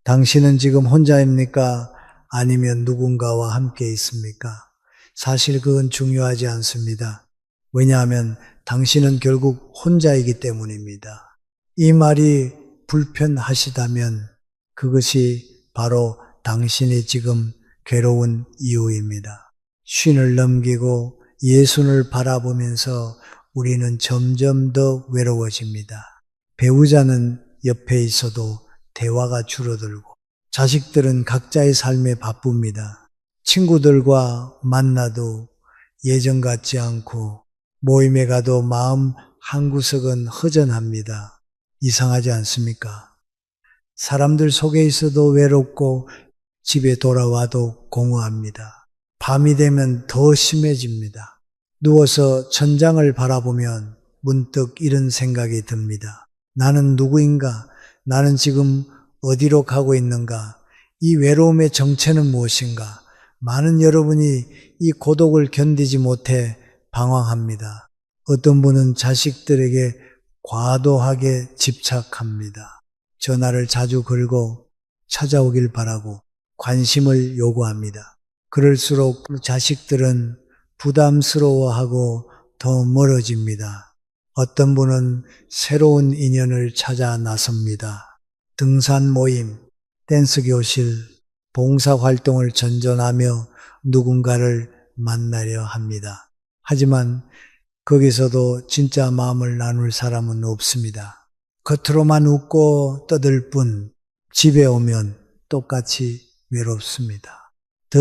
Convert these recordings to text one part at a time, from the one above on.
당신은 지금 혼자입니까? 아니면 누군가와 함께 있습니까? 사실 그건 중요하지 않습니다. 왜냐하면 당신은 결국 혼자이기 때문입니다. 이 말이 불편하시다면 그것이 바로 당신이 지금 괴로운 이유입니다. 쉰을 넘기고 예순을 바라보면서 우리는 점점 더 외로워집니다. 배우자는 옆에 있어도 대화가 줄어들고 자식들은 각자의 삶에 바쁩니다. 친구들과 만나도 예전 같지 않고 모임에 가도 마음 한구석은 허전합니다. 이상하지 않습니까? 사람들 속에 있어도 외롭고 집에 돌아와도 공허합니다. 밤이 되면 더 심해집니다. 누워서 천장을 바라보면 문득 이런 생각이 듭니다. 나는 누구인가? 나는 지금 어디로 가고 있는가? 이 외로움의 정체는 무엇인가? 많은 여러분이 이 고독을 견디지 못해 방황합니다. 어떤 분은 자식들에게 과도하게 집착합니다. 전화를 자주 걸고 찾아오길 바라고 관심을 요구합니다. 그럴수록 자식들은 부담스러워하고 더 멀어집니다. 어떤 분은 새로운 인연을 찾아 나섭니다. 등산 모임, 댄스 교실, 봉사활동을 전전하며 누군가를 만나려 합니다. 하지만 거기서도 진짜 마음을 나눌 사람은 없습니다. 겉으로만 웃고 떠들 뿐 집에 오면 똑같이 외롭습니다. 더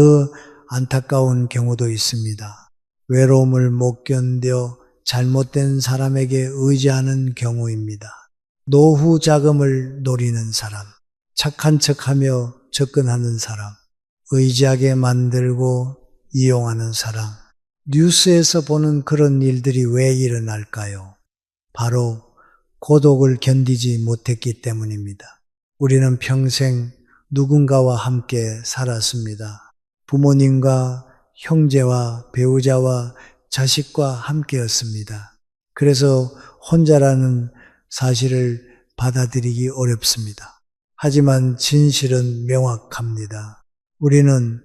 안타까운 경우도 있습니다. 외로움을 못 견뎌 잘못된 사람에게 의지하는 경우입니다. 노후 자금을 노리는 사람, 착한 척하며 접근하는 사람, 의지하게 만들고 이용하는 사람, 뉴스에서 보는 그런 일들이 왜 일어날까요? 바로 고독을 견디지 못했기 때문입니다. 우리는 평생 누군가와 함께 살았습니다. 부모님과 형제와 배우자와 자식과 함께였습니다. 그래서 혼자라는 사실을 받아들이기 어렵습니다. 하지만 진실은 명확합니다. 우리는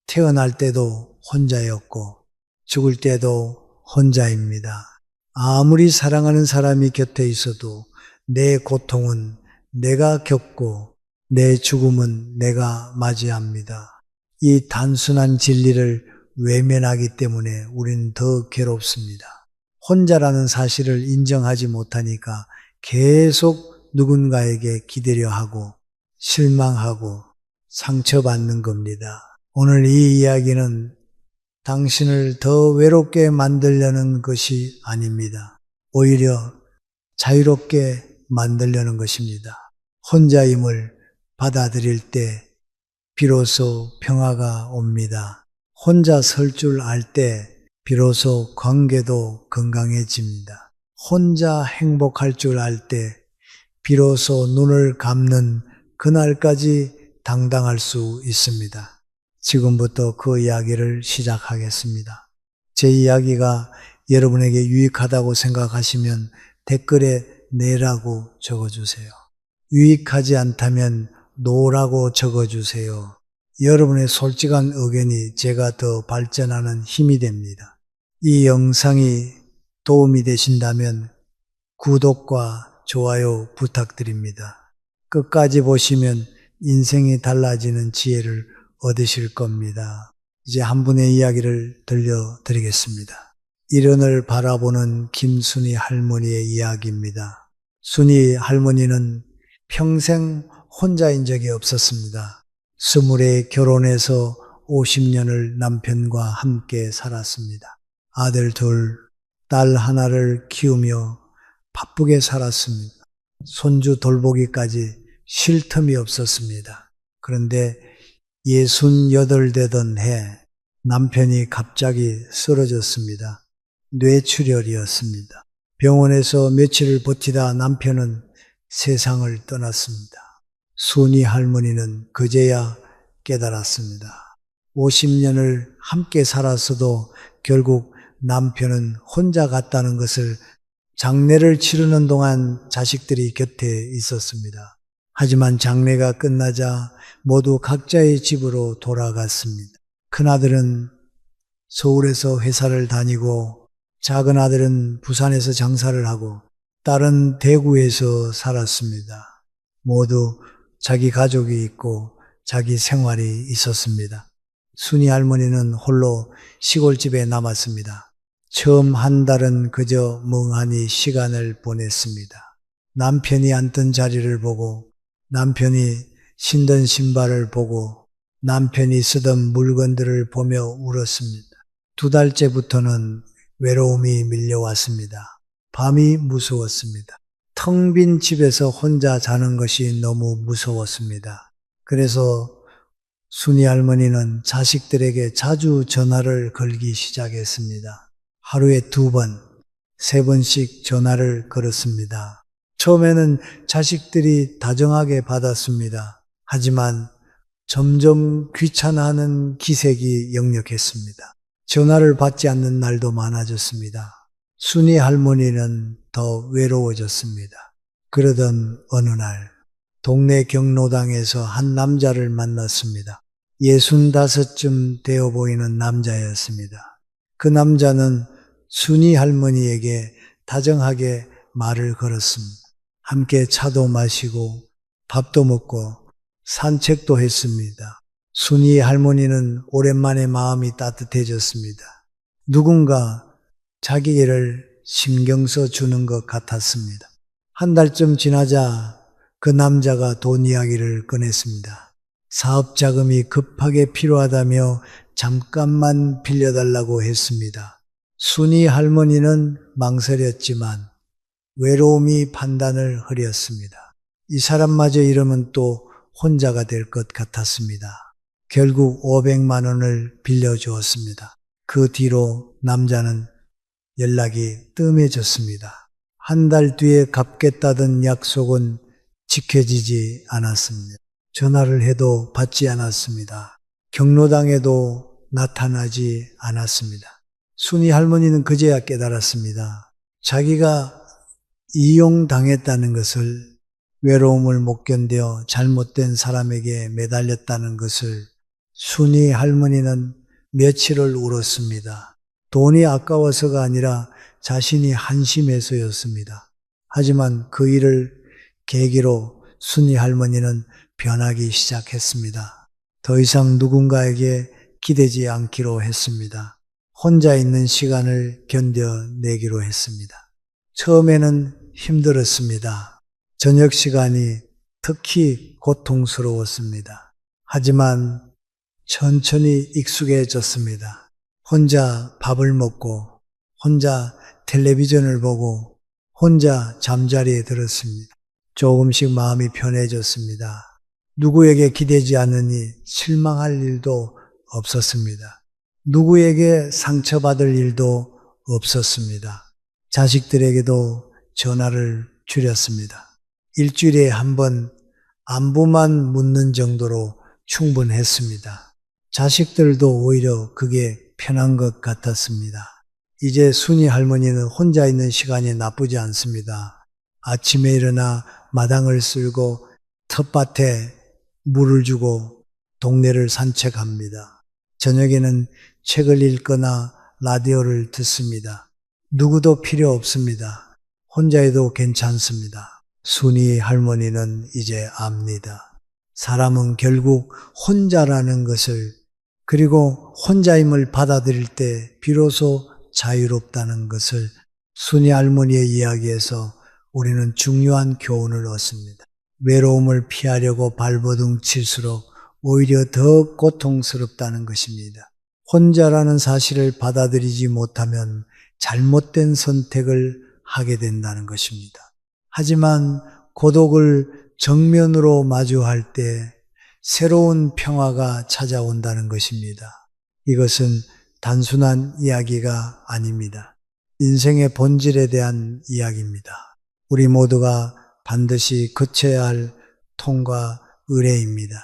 태어날 때도 혼자였고 죽을 때도 혼자입니다. 아무리 사랑하는 사람이 곁에 있어도 내 고통은 내가 겪고 내 죽음은 내가 맞이합니다. 이 단순한 진리를 외면하기 때문에 우리는 더 괴롭습니다. 혼자라는 사실을 인정하지 못하니까 계속 누군가에게 기대려 하고 실망하고 상처받는 겁니다. 오늘 이 이야기는 당신을 더 외롭게 만들려는 것이 아닙니다. 오히려 자유롭게 만들려는 것입니다. 혼자임을 받아들일 때 비로소 평화가 옵니다. 혼자 설 줄 알 때 비로소 관계도 건강해집니다. 혼자 행복할 줄 알 때 비로소 눈을 감는 그날까지 당당할 수 있습니다. 지금부터 그 이야기를 시작하겠습니다. 제 이야기가 여러분에게 유익하다고 생각하시면 댓글에 네라고 적어주세요. 유익하지 않다면 노라고 적어주세요. 여러분의 솔직한 의견이 제가 더 발전하는 힘이 됩니다. 이 영상이 도움이 되신다면 구독과 좋아요 부탁드립니다. 끝까지 보시면 인생이 달라지는 지혜를 얻으실 겁니다. 이제 한 분의 이야기를 들려드리겠습니다. 일원을 바라보는 김순희 할머니의 이야기입니다. 순희 할머니는 평생 혼자인 적이 없었습니다. 20에 결혼해서 50년을 남편과 함께 살았습니다. 아들 둘, 딸 하나를 키우며 바쁘게 살았습니다. 손주 돌보기까지 쉴 틈이 없었습니다. 그런데 68 되던 해 남편이 갑자기 쓰러졌습니다. 뇌출혈이었습니다. 병원에서 며칠을 버티다 남편은 세상을 떠났습니다. 순희 할머니는 그제야 깨달았습니다. 50년을 함께 살았어도 결국 남편은 혼자 갔다는 것을 장례를 치르는 동안 자식들이 곁에 있었습니다. 하지만 장례가 끝나자 모두 각자의 집으로 돌아갔습니다. 큰아들은 서울에서 회사를 다니고 작은 아들은 부산에서 장사를 하고 딸은 대구에서 살았습니다. 모두 자기 가족이 있고 자기 생활이 있었습니다. 순이 할머니는 홀로 시골집에 남았습니다. 처음 한 달은 그저 멍하니 시간을 보냈습니다. 남편이 앉던 자리를 보고 남편이 신던 신발을 보고 남편이 쓰던 물건들을 보며 울었습니다. 2달째부터는 외로움이 밀려왔습니다. 밤이 무서웠습니다. 텅 빈 집에서 혼자 자는 것이 너무 무서웠습니다. 그래서 순이 할머니는 자식들에게 자주 전화를 걸기 시작했습니다. 하루에 2번, 3번씩 전화를 걸었습니다. 처음에는 자식들이 다정하게 받았습니다. 하지만 점점 귀찮아하는 기색이 역력했습니다. 전화를 받지 않는 날도 많아졌습니다. 순이 할머니는 더 외로워졌습니다. 그러던 어느 날 동네 경로당에서 한 남자를 만났습니다. 65쯤 되어 보이는 남자였습니다. 그 남자는 순이 할머니에게 다정하게 말을 걸었습니다. 함께 차도 마시고 밥도 먹고 산책도 했습니다. 순이 할머니는 오랜만에 마음이 따뜻해졌습니다. 누군가 자기를 신경 써 주는 것 같았습니다. 한 달쯤 지나자 그 남자가 돈 이야기를 꺼냈습니다. 사업 자금이 급하게 필요하다며 잠깐만 빌려달라고 했습니다. 순이 할머니는 망설였지만 외로움이 판단을 흐렸습니다. 이 사람마저 이러면 또 혼자가 될 것 같았습니다. 결국 500만 원을 빌려주었습니다. 그 뒤로 남자는 연락이 뜸해졌습니다. 한 달 뒤에 갚겠다던 약속은 지켜지지 않았습니다. 전화를 해도 받지 않았습니다. 경로당에도 나타나지 않았습니다. 순이 할머니는 그제야 깨달았습니다. 자기가 이용당했다는 것을, 외로움을 못 견뎌 잘못된 사람에게 매달렸다는 것을 순이 할머니는 며칠을 울었습니다. 돈이 아까워서가 아니라 자신이 한심해서였습니다. 하지만 그 일을 계기로 순이 할머니는 변하기 시작했습니다. 더 이상 누군가에게 기대지 않기로 했습니다. 혼자 있는 시간을 견뎌내기로 했습니다. 처음에는 힘들었습니다. 저녁 시간이 특히 고통스러웠습니다. 하지만 천천히 익숙해졌습니다. 혼자 밥을 먹고 혼자 텔레비전을 보고 혼자 잠자리에 들었습니다. 조금씩 마음이 편해졌습니다. 누구에게 기대지 않으니 실망할 일도 없었습니다. 누구에게 상처받을 일도 없었습니다. 자식들에게도 전화를 줄였습니다. 일주일에 한 번 안부만 묻는 정도로 충분했습니다. 자식들도 오히려 그게 편한 것 같았습니다. 이제 순이 할머니는 혼자 있는 시간이 나쁘지 않습니다. 아침에 일어나 마당을 쓸고 텃밭에 물을 주고 동네를 산책합니다. 저녁에는 책을 읽거나 라디오를 듣습니다. 누구도 필요 없습니다. 혼자 해도 괜찮습니다. 순이 할머니는 이제 압니다. 사람은 결국 혼자라는 것을, 그리고 혼자임을 받아들일 때 비로소 자유롭다는 것을 순이 할머니의 이야기에서 우리는 중요한 교훈을 얻습니다. 외로움을 피하려고 발버둥 칠수록 오히려 더 고통스럽다는 것입니다. 혼자라는 사실을 받아들이지 못하면 잘못된 선택을 하게 된다는 것입니다. 하지만 고독을 정면으로 마주할 때 새로운 평화가 찾아온다는 것입니다. 이것은 단순한 이야기가 아닙니다. 인생의 본질에 대한 이야기입니다. 우리 모두가 반드시 거쳐야 할 통과 의례입니다.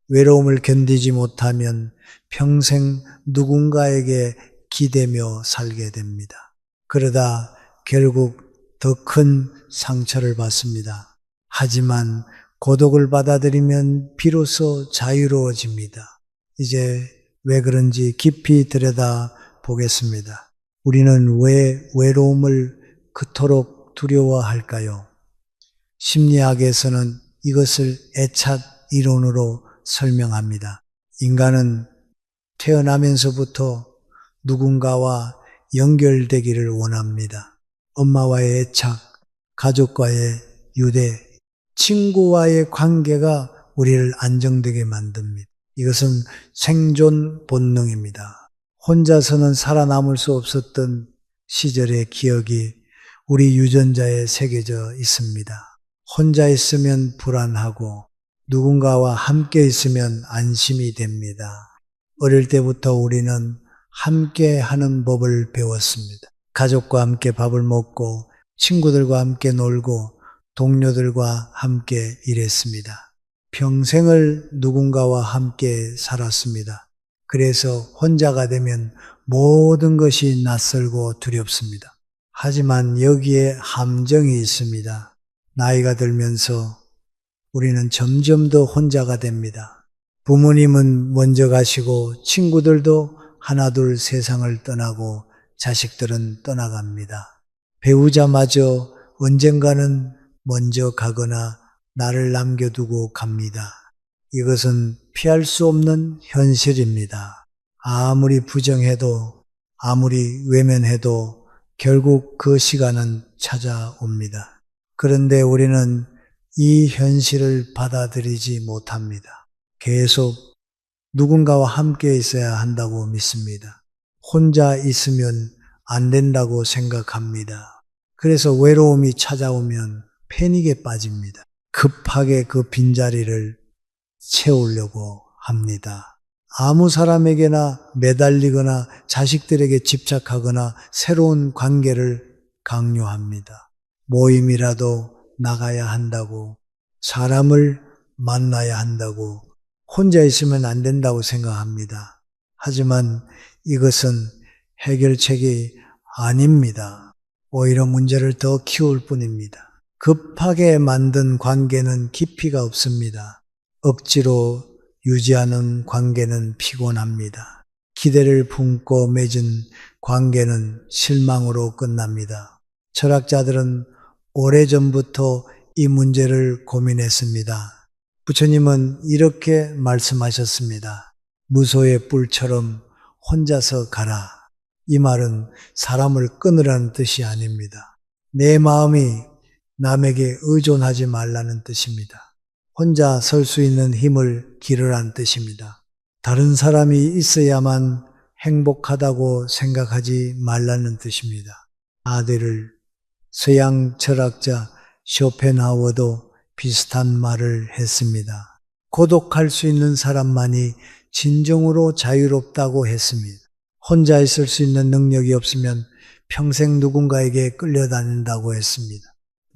외로움을 견디지 못하면 평생 누군가에게 기대며 살게 됩니다. 그러다 결국 더 큰 상처를 받습니다. 하지만 고독을 받아들이면 비로소 자유로워집니다. 이제 왜 그런지 깊이 들여다 보겠습니다. 우리는 왜 외로움을 그토록 두려워할까요? 심리학에서는 이것을 애착 이론으로 설명합니다. 인간은 태어나면서부터 누군가와 연결되기를 원합니다. 엄마와의 애착, 가족과의 유대, 친구와의 관계가 우리를 안정되게 만듭니다. 이것은 생존 본능입니다. 혼자서는 살아남을 수 없었던 시절의 기억이 우리 유전자에 새겨져 있습니다. 혼자 있으면 불안하고 누군가와 함께 있으면 안심이 됩니다. 어릴 때부터 우리는 함께 하는 법을 배웠습니다. 가족과 함께 밥을 먹고 친구들과 함께 놀고 동료들과 함께 일했습니다. 평생을 누군가와 함께 살았습니다. 그래서 혼자가 되면 모든 것이 낯설고 두렵습니다. 하지만 여기에 함정이 있습니다. 나이가 들면서 우리는 점점 더 혼자가 됩니다. 부모님은 먼저 가시고 친구들도 하나둘 세상을 떠나고 자식들은 떠나갑니다. 배우자마저 언젠가는 먼저 가거나 나를 남겨두고 갑니다. 이것은 피할 수 없는 현실입니다. 아무리 부정해도 아무리 외면해도 결국 그 시간은 찾아옵니다. 그런데 우리는 이 현실을 받아들이지 못합니다. 계속 누군가와 함께 있어야 한다고 믿습니다. 혼자 있으면 안 된다고 생각합니다. 그래서 외로움이 찾아오면 패닉에 빠집니다. 급하게 그 빈자리를 채우려고 합니다. 아무 사람에게나 매달리거나 자식들에게 집착하거나 새로운 관계를 강요합니다. 모임이라도 나가야 한다고, 사람을 만나야 한다고, 혼자 있으면 안 된다고 생각합니다. 하지만 이것은 해결책이 아닙니다. 오히려 문제를 더 키울 뿐입니다. 급하게 만든 관계는 깊이가 없습니다. 억지로 유지하는 관계는 피곤합니다. 기대를 품고 맺은 관계는 실망으로 끝납니다. 철학자들은 오래전부터 이 문제를 고민했습니다. 부처님은 이렇게 말씀하셨습니다. 무소의 뿔처럼 혼자서 가라. 이 말은 사람을 끊으라는 뜻이 아닙니다. 내 마음이 남에게 의존하지 말라는 뜻입니다. 혼자 설 수 있는 힘을 기르라는 뜻입니다. 다른 사람이 있어야만 행복하다고 생각하지 말라는 뜻입니다. 아들을 서양 철학자 쇼펜하우어도 비슷한 말을 했습니다. 고독할 수 있는 사람만이 진정으로 자유롭다고 했습니다. 혼자 있을 수 있는 능력이 없으면 평생 누군가에게 끌려다닌다고 했습니다.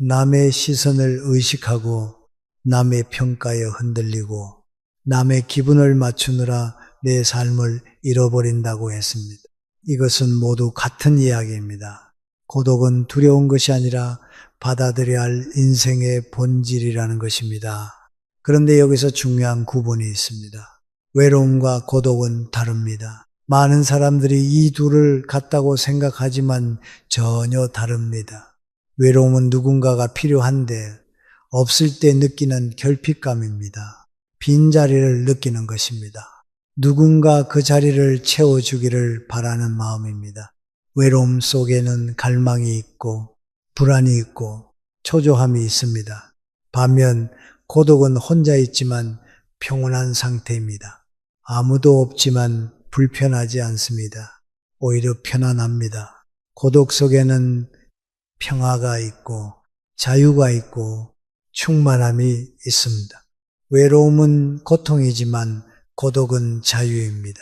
남의 시선을 의식하고 남의 평가에 흔들리고 남의 기분을 맞추느라 내 삶을 잃어버린다고 했습니다. 이것은 모두 같은 이야기입니다. 고독은 두려운 것이 아니라 받아들여야 할 인생의 본질이라는 것입니다. 그런데 여기서 중요한 구분이 있습니다. 외로움과 고독은 다릅니다. 많은 사람들이 이 둘을 같다고 생각하지만 전혀 다릅니다. 외로움은 누군가가 필요한데 없을 때 느끼는 결핍감입니다. 빈자리를 느끼는 것입니다. 누군가 그 자리를 채워주기를 바라는 마음입니다. 외로움 속에는 갈망이 있고 불안이 있고 초조함이 있습니다. 반면 고독은 혼자 있지만 평온한 상태입니다. 아무도 없지만 불편하지 않습니다. 오히려 편안합니다. 고독 속에는 평화가 있고 자유가 있고 충만함이 있습니다. 외로움은 고통이지만 고독은 자유입니다.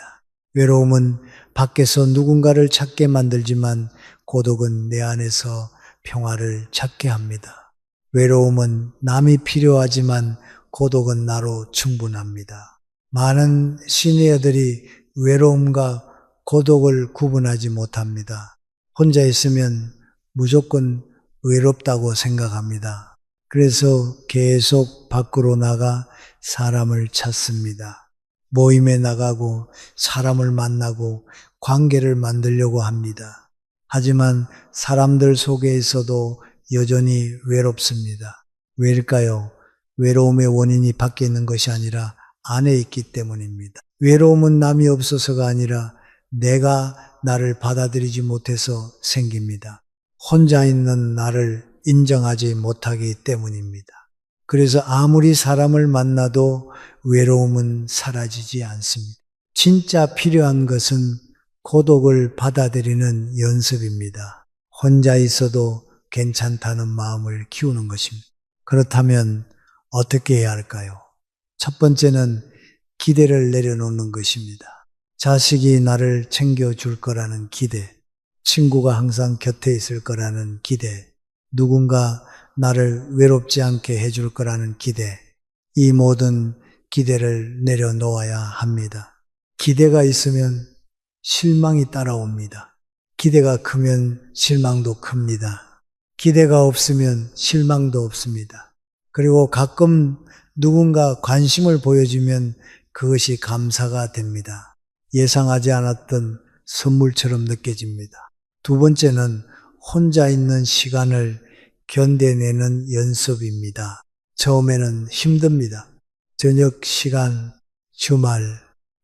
외로움은 밖에서 누군가를 찾게 만들지만 고독은 내 안에서 평화를 찾게 합니다. 외로움은 남이 필요하지만 고독은 나로 충분합니다. 많은 시니어들이 외로움과 고독을 구분하지 못합니다. 혼자 있으면 무조건 외롭다고 생각합니다. 그래서 계속 밖으로 나가 사람을 찾습니다. 모임에 나가고 사람을 만나고 관계를 만들려고 합니다. 하지만 사람들 속에 있어도 여전히 외롭습니다. 왜일까요? 외로움의 원인이 밖에 있는 것이 아니라 안에 있기 때문입니다. 외로움은 남이 없어서가 아니라 내가 나를 받아들이지 못해서 생깁니다. 혼자 있는 나를 인정하지 못하기 때문입니다. 그래서 아무리 사람을 만나도 외로움은 사라지지 않습니다. 진짜 필요한 것은 고독을 받아들이는 연습입니다. 혼자 있어도 괜찮다는 마음을 키우는 것입니다. 그렇다면 어떻게 해야 할까요? 첫 번째는 기대를 내려놓는 것입니다. 자식이 나를 챙겨줄 거라는 기대, 친구가 항상 곁에 있을 거라는 기대, 누군가 나를 외롭지 않게 해줄 거라는 기대, 이 모든 기대를 내려놓아야 합니다. 기대가 있으면 실망이 따라옵니다. 기대가 크면 실망도 큽니다. 기대가 없으면 실망도 없습니다. 그리고 가끔 누군가 관심을 보여주면 그것이 감사가 됩니다. 예상하지 않았던 선물처럼 느껴집니다. 두 번째는 혼자 있는 시간을 견뎌내는 연습입니다. 처음에는 힘듭니다. 저녁 시간, 주말,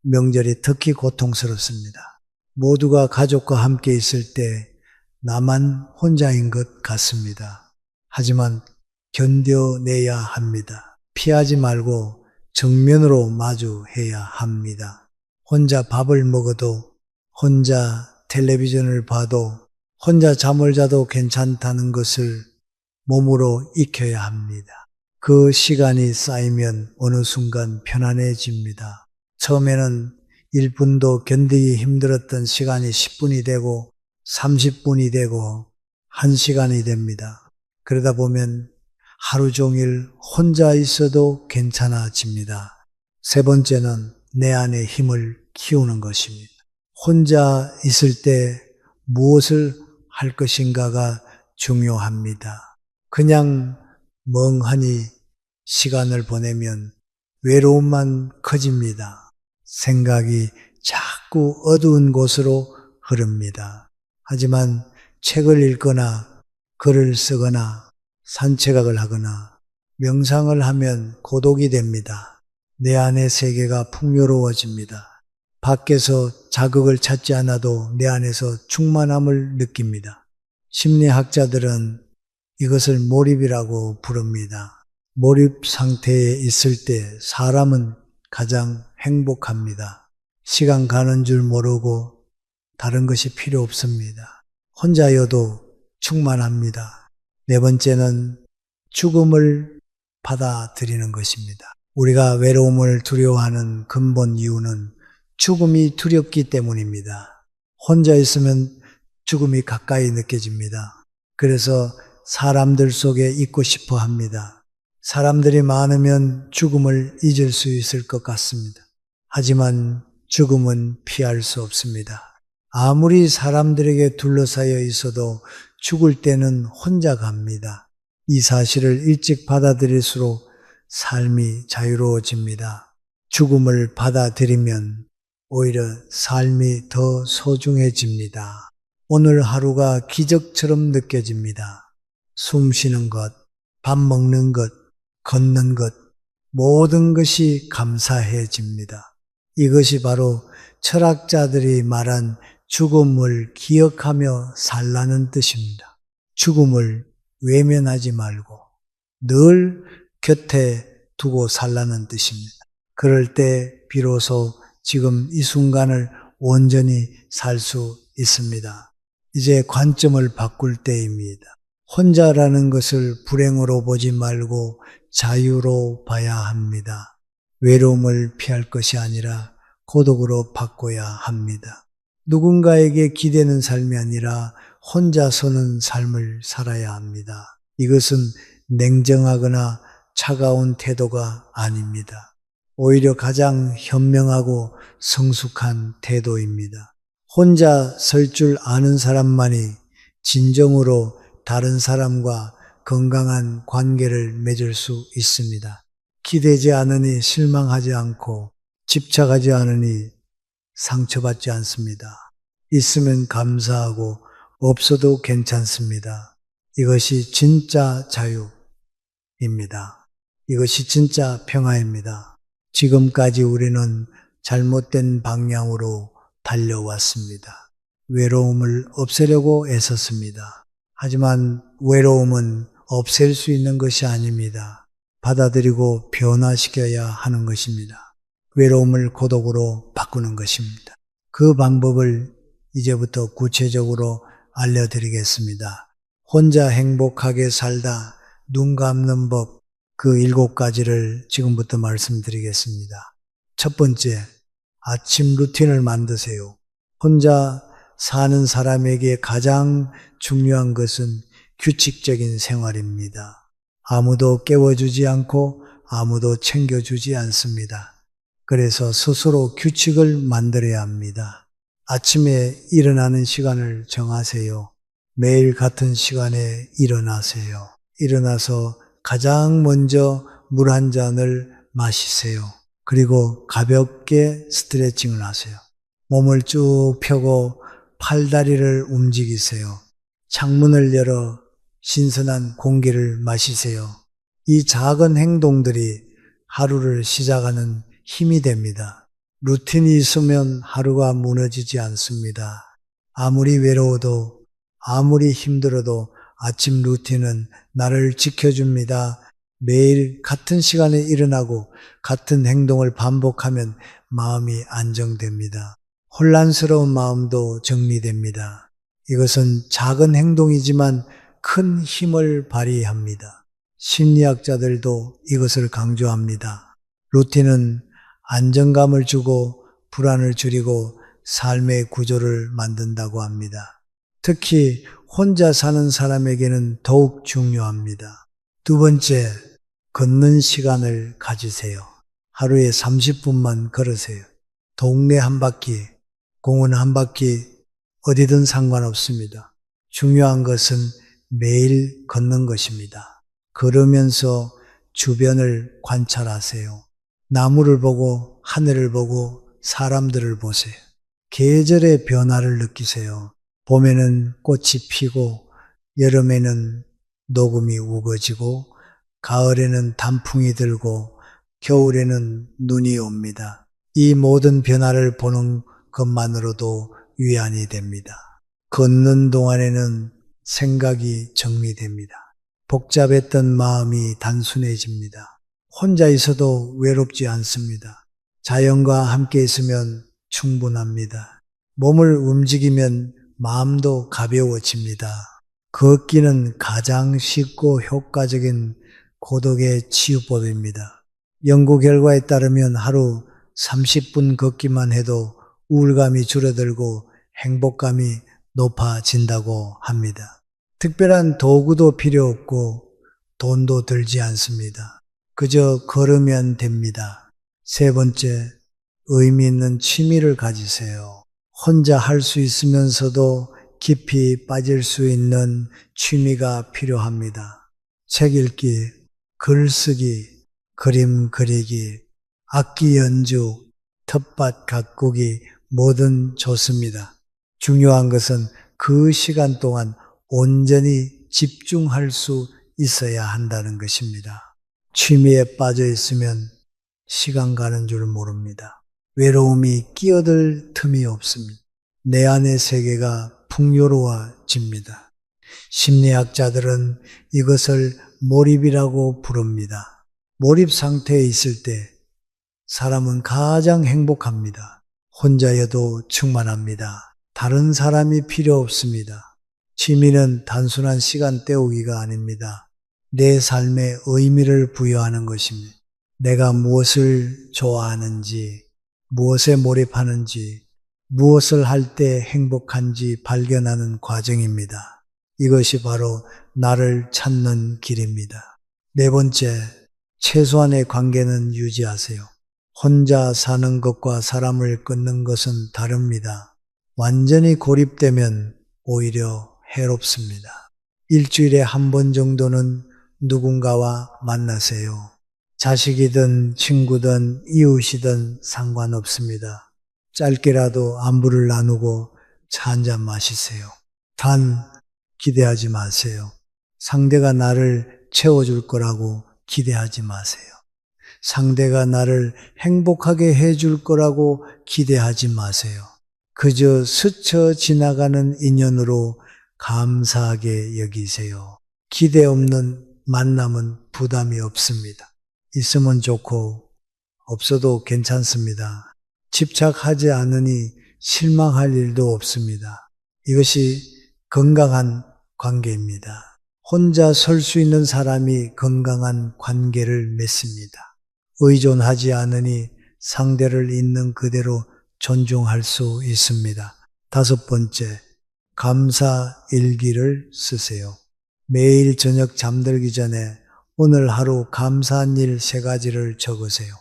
명절이 특히 고통스럽습니다. 모두가 가족과 함께 있을 때 나만 혼자인 것 같습니다. 하지만 견뎌내야 합니다. 피하지 말고 정면으로 마주해야 합니다. 혼자 밥을 먹어도, 혼자 텔레비전을 봐도, 혼자 잠을 자도 괜찮다는 것을 몸으로 익혀야 합니다. 그 시간이 쌓이면 어느 순간 편안해집니다. 처음에는 1분도 견디기 힘들었던 시간이 10분이 되고 30분이 되고 1시간이 됩니다. 그러다 보면 하루 종일 혼자 있어도 괜찮아집니다. 세 번째는 내 안의 힘을 키우는 것입니다. 혼자 있을 때 무엇을 할 것인가가 중요합니다. 그냥 멍하니 시간을 보내면 외로움만 커집니다. 생각이 자꾸 어두운 곳으로 흐릅니다. 하지만 책을 읽거나 글을 쓰거나 산책을 하거나 명상을 하면 고독이 됩니다. 내 안의 세계가 풍요로워집니다. 밖에서 자극을 찾지 않아도 내 안에서 충만함을 느낍니다. 심리학자들은 이것을 몰입이라고 부릅니다. 몰입 상태에 있을 때 사람은 가장 행복합니다. 시간 가는 줄 모르고 다른 것이 필요 없습니다. 혼자여도 충만합니다. 네 번째는 죽음을 받아들이는 것입니다. 우리가 외로움을 두려워하는 근본 이유는 죽음이 두렵기 때문입니다. 혼자 있으면 죽음이 가까이 느껴집니다. 그래서 사람들 속에 있고 싶어 합니다. 사람들이 많으면 죽음을 잊을 수 있을 것 같습니다. 하지만 죽음은 피할 수 없습니다. 아무리 사람들에게 둘러싸여 있어도 죽을 때는 혼자 갑니다. 이 사실을 일찍 받아들일수록 삶이 자유로워집니다. 죽음을 받아들이면 오히려 삶이 더 소중해집니다. 오늘 하루가 기적처럼 느껴집니다. 숨 쉬는 것, 밥 먹는 것, 걷는 것, 모든 것이 감사해집니다. 이것이 바로 철학자들이 말한 죽음을 기억하며 살라는 뜻입니다. 죽음을 외면하지 말고 늘 곁에 두고 살라는 뜻입니다. 그럴 때 비로소 지금 이 순간을 온전히 살 수 있습니다. 이제 관점을 바꿀 때입니다. 혼자라는 것을 불행으로 보지 말고 자유로 봐야 합니다. 외로움을 피할 것이 아니라 고독으로 바꿔야 합니다. 누군가에게 기대는 삶이 아니라 혼자 서는 삶을 살아야 합니다. 이것은 냉정하거나 차가운 태도가 아닙니다. 오히려 가장 현명하고 성숙한 태도입니다. 혼자 설 줄 아는 사람만이 진정으로 다른 사람과 건강한 관계를 맺을 수 있습니다. 기대지 않으니 실망하지 않고 집착하지 않으니 상처받지 않습니다. 있으면 감사하고 없어도 괜찮습니다. 이것이 진짜 자유입니다. 이것이 진짜 평화입니다. 지금까지 우리는 잘못된 방향으로 달려왔습니다. 외로움을 없애려고 애썼습니다. 하지만 외로움은 없앨 수 있는 것이 아닙니다. 받아들이고 변화시켜야 하는 것입니다. 외로움을 고독으로 바꾸는 것입니다. 그 방법을 이제부터 구체적으로 알려드리겠습니다. 혼자 행복하게 살다 눈 감는 법, 그 7가지를 지금부터 말씀드리겠습니다. 첫 번째, 아침 루틴을 만드세요. 혼자 사는 사람에게 가장 중요한 것은 규칙적인 생활입니다. 아무도 깨워주지 않고 아무도 챙겨주지 않습니다. 그래서 스스로 규칙을 만들어야 합니다. 아침에 일어나는 시간을 정하세요. 매일 같은 시간에 일어나세요. 일어나서 가장 먼저 물 한 잔을 마시세요. 그리고 가볍게 스트레칭을 하세요. 몸을 쭉 펴고 팔다리를 움직이세요. 창문을 열어 신선한 공기를 마시세요. 이 작은 행동들이 하루를 시작하는 힘이 됩니다. 루틴이 있으면 하루가 무너지지 않습니다. 아무리 외로워도 아무리 힘들어도 아침 루틴은 나를 지켜줍니다. 매일 같은 시간에 일어나고 같은 행동을 반복하면 마음이 안정됩니다. 혼란스러운 마음도 정리됩니다. 이것은 작은 행동이지만 큰 힘을 발휘합니다. 심리학자들도 이것을 강조합니다. 루틴은 안정감을 주고 불안을 줄이고 삶의 구조를 만든다고 합니다. 특히 혼자 사는 사람에게는 더욱 중요합니다. 두 번째, 걷는 시간을 가지세요. 하루에 30분만 걸으세요. 동네 한 바퀴, 공원 한 바퀴, 어디든 상관없습니다. 중요한 것은 매일 걷는 것입니다. 걸으면서 주변을 관찰하세요. 나무를 보고 하늘을 보고 사람들을 보세요. 계절의 변화를 느끼세요. 봄에는 꽃이 피고 여름에는 녹음이 우거지고 가을에는 단풍이 들고 겨울에는 눈이 옵니다. 이 모든 변화를 보는 것만으로도 위안이 됩니다. 걷는 동안에는 생각이 정리됩니다. 복잡했던 마음이 단순해집니다. 혼자 있어도 외롭지 않습니다. 자연과 함께 있으면 충분합니다. 몸을 움직이면 마음도 가벼워집니다. 걷기는 가장 쉽고 효과적인 고독의 치유법입니다. 연구 결과에 따르면 하루 30분 걷기만 해도 우울감이 줄어들고 행복감이 높아진다고 합니다. 특별한 도구도 필요 없고 돈도 들지 않습니다. 그저 걸으면 됩니다. 세 번째, 의미 있는 취미를 가지세요. 혼자 할 수 있으면서도 깊이 빠질 수 있는 취미가 필요합니다. 책 읽기, 글쓰기, 그림 그리기, 악기 연주, 텃밭 가꾸기 뭐든 좋습니다. 중요한 것은 그 시간 동안 온전히 집중할 수 있어야 한다는 것입니다. 취미에 빠져 있으면 시간 가는 줄 모릅니다. 외로움이 끼어들 틈이 없습니다. 내 안의 세계가 풍요로워집니다. 심리학자들은 이것을 몰입이라고 부릅니다. 몰입 상태에 있을 때 사람은 가장 행복합니다. 혼자여도 충만합니다. 다른 사람이 필요 없습니다. 취미는 단순한 시간 때우기가 아닙니다. 내 삶에 의미를 부여하는 것입니다. 내가 무엇을 좋아하는지, 무엇에 몰입하는지, 무엇을 할 때 행복한지 발견하는 과정입니다. 이것이 바로 나를 찾는 길입니다. 네 번째, 최소한의 관계는 유지하세요. 혼자 사는 것과 사람을 끊는 것은 다릅니다. 완전히 고립되면 오히려 해롭습니다. 일주일에 한 번 정도는 누군가와 만나세요. 자식이든 친구든 이웃이든 상관없습니다. 짧게라도 안부를 나누고 차 한잔 마시세요. 단 기대하지 마세요. 상대가 나를 채워줄 거라고 기대하지 마세요. 상대가 나를 행복하게 해줄 거라고 기대하지 마세요. 그저 스쳐 지나가는 인연으로 감사하게 여기세요. 기대 없는 만남은 부담이 없습니다. 있으면 좋고 없어도 괜찮습니다. 집착하지 않으니 실망할 일도 없습니다. 이것이 건강한 관계입니다. 혼자 설 수 있는 사람이 건강한 관계를 맺습니다. 의존하지 않으니 상대를 있는 그대로 존중할 수 있습니다. 5번째, 감사 일기를 쓰세요. 매일 저녁 잠들기 전에 오늘 하루 감사한 일 3가지를 적으세요.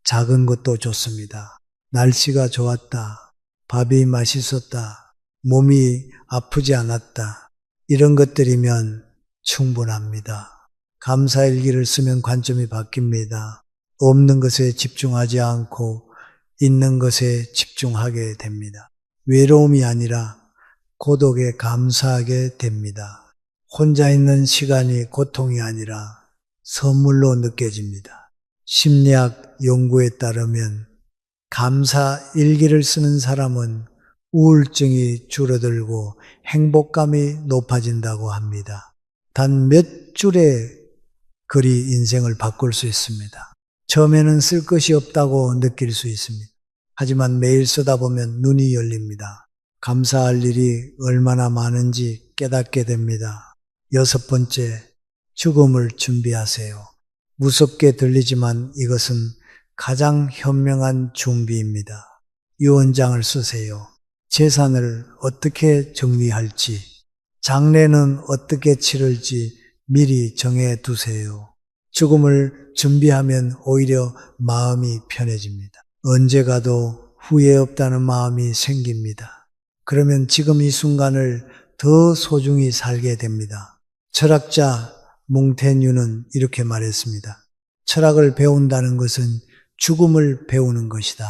작은 것도 좋습니다. 날씨가 좋았다. 밥이 맛있었다. 몸이 아프지 않았다. 이런 것들이면 충분합니다. 감사일기를 쓰면 관점이 바뀝니다. 없는 것에 집중하지 않고 있는 것에 집중하게 됩니다. 외로움이 아니라 고독에 감사하게 됩니다. 혼자 있는 시간이 고통이 아니라 선물로 느껴집니다. 심리학 연구에 따르면 감사 일기를 쓰는 사람은 우울증이 줄어들고 행복감이 높아진다고 합니다. 단 몇 줄의 글이 인생을 바꿀 수 있습니다. 처음에는 쓸 것이 없다고 느낄 수 있습니다. 하지만 매일 쓰다 보면 눈이 열립니다. 감사할 일이 얼마나 많은지 깨닫게 됩니다. 6번째, 죽음을 준비하세요. 무섭게 들리지만 이것은 가장 현명한 준비입니다. 유언장을 쓰세요. 재산을 어떻게 정리할지, 장례는 어떻게 치를지 미리 정해 두세요. 죽음을 준비하면 오히려 마음이 편해집니다. 언제 가도 후회 없다는 마음이 생깁니다. 그러면 지금 이 순간을 더 소중히 살게 됩니다. 철학자 몽테뉴는 이렇게 말했습니다. 철학을 배운다는 것은 죽음을 배우는 것이다.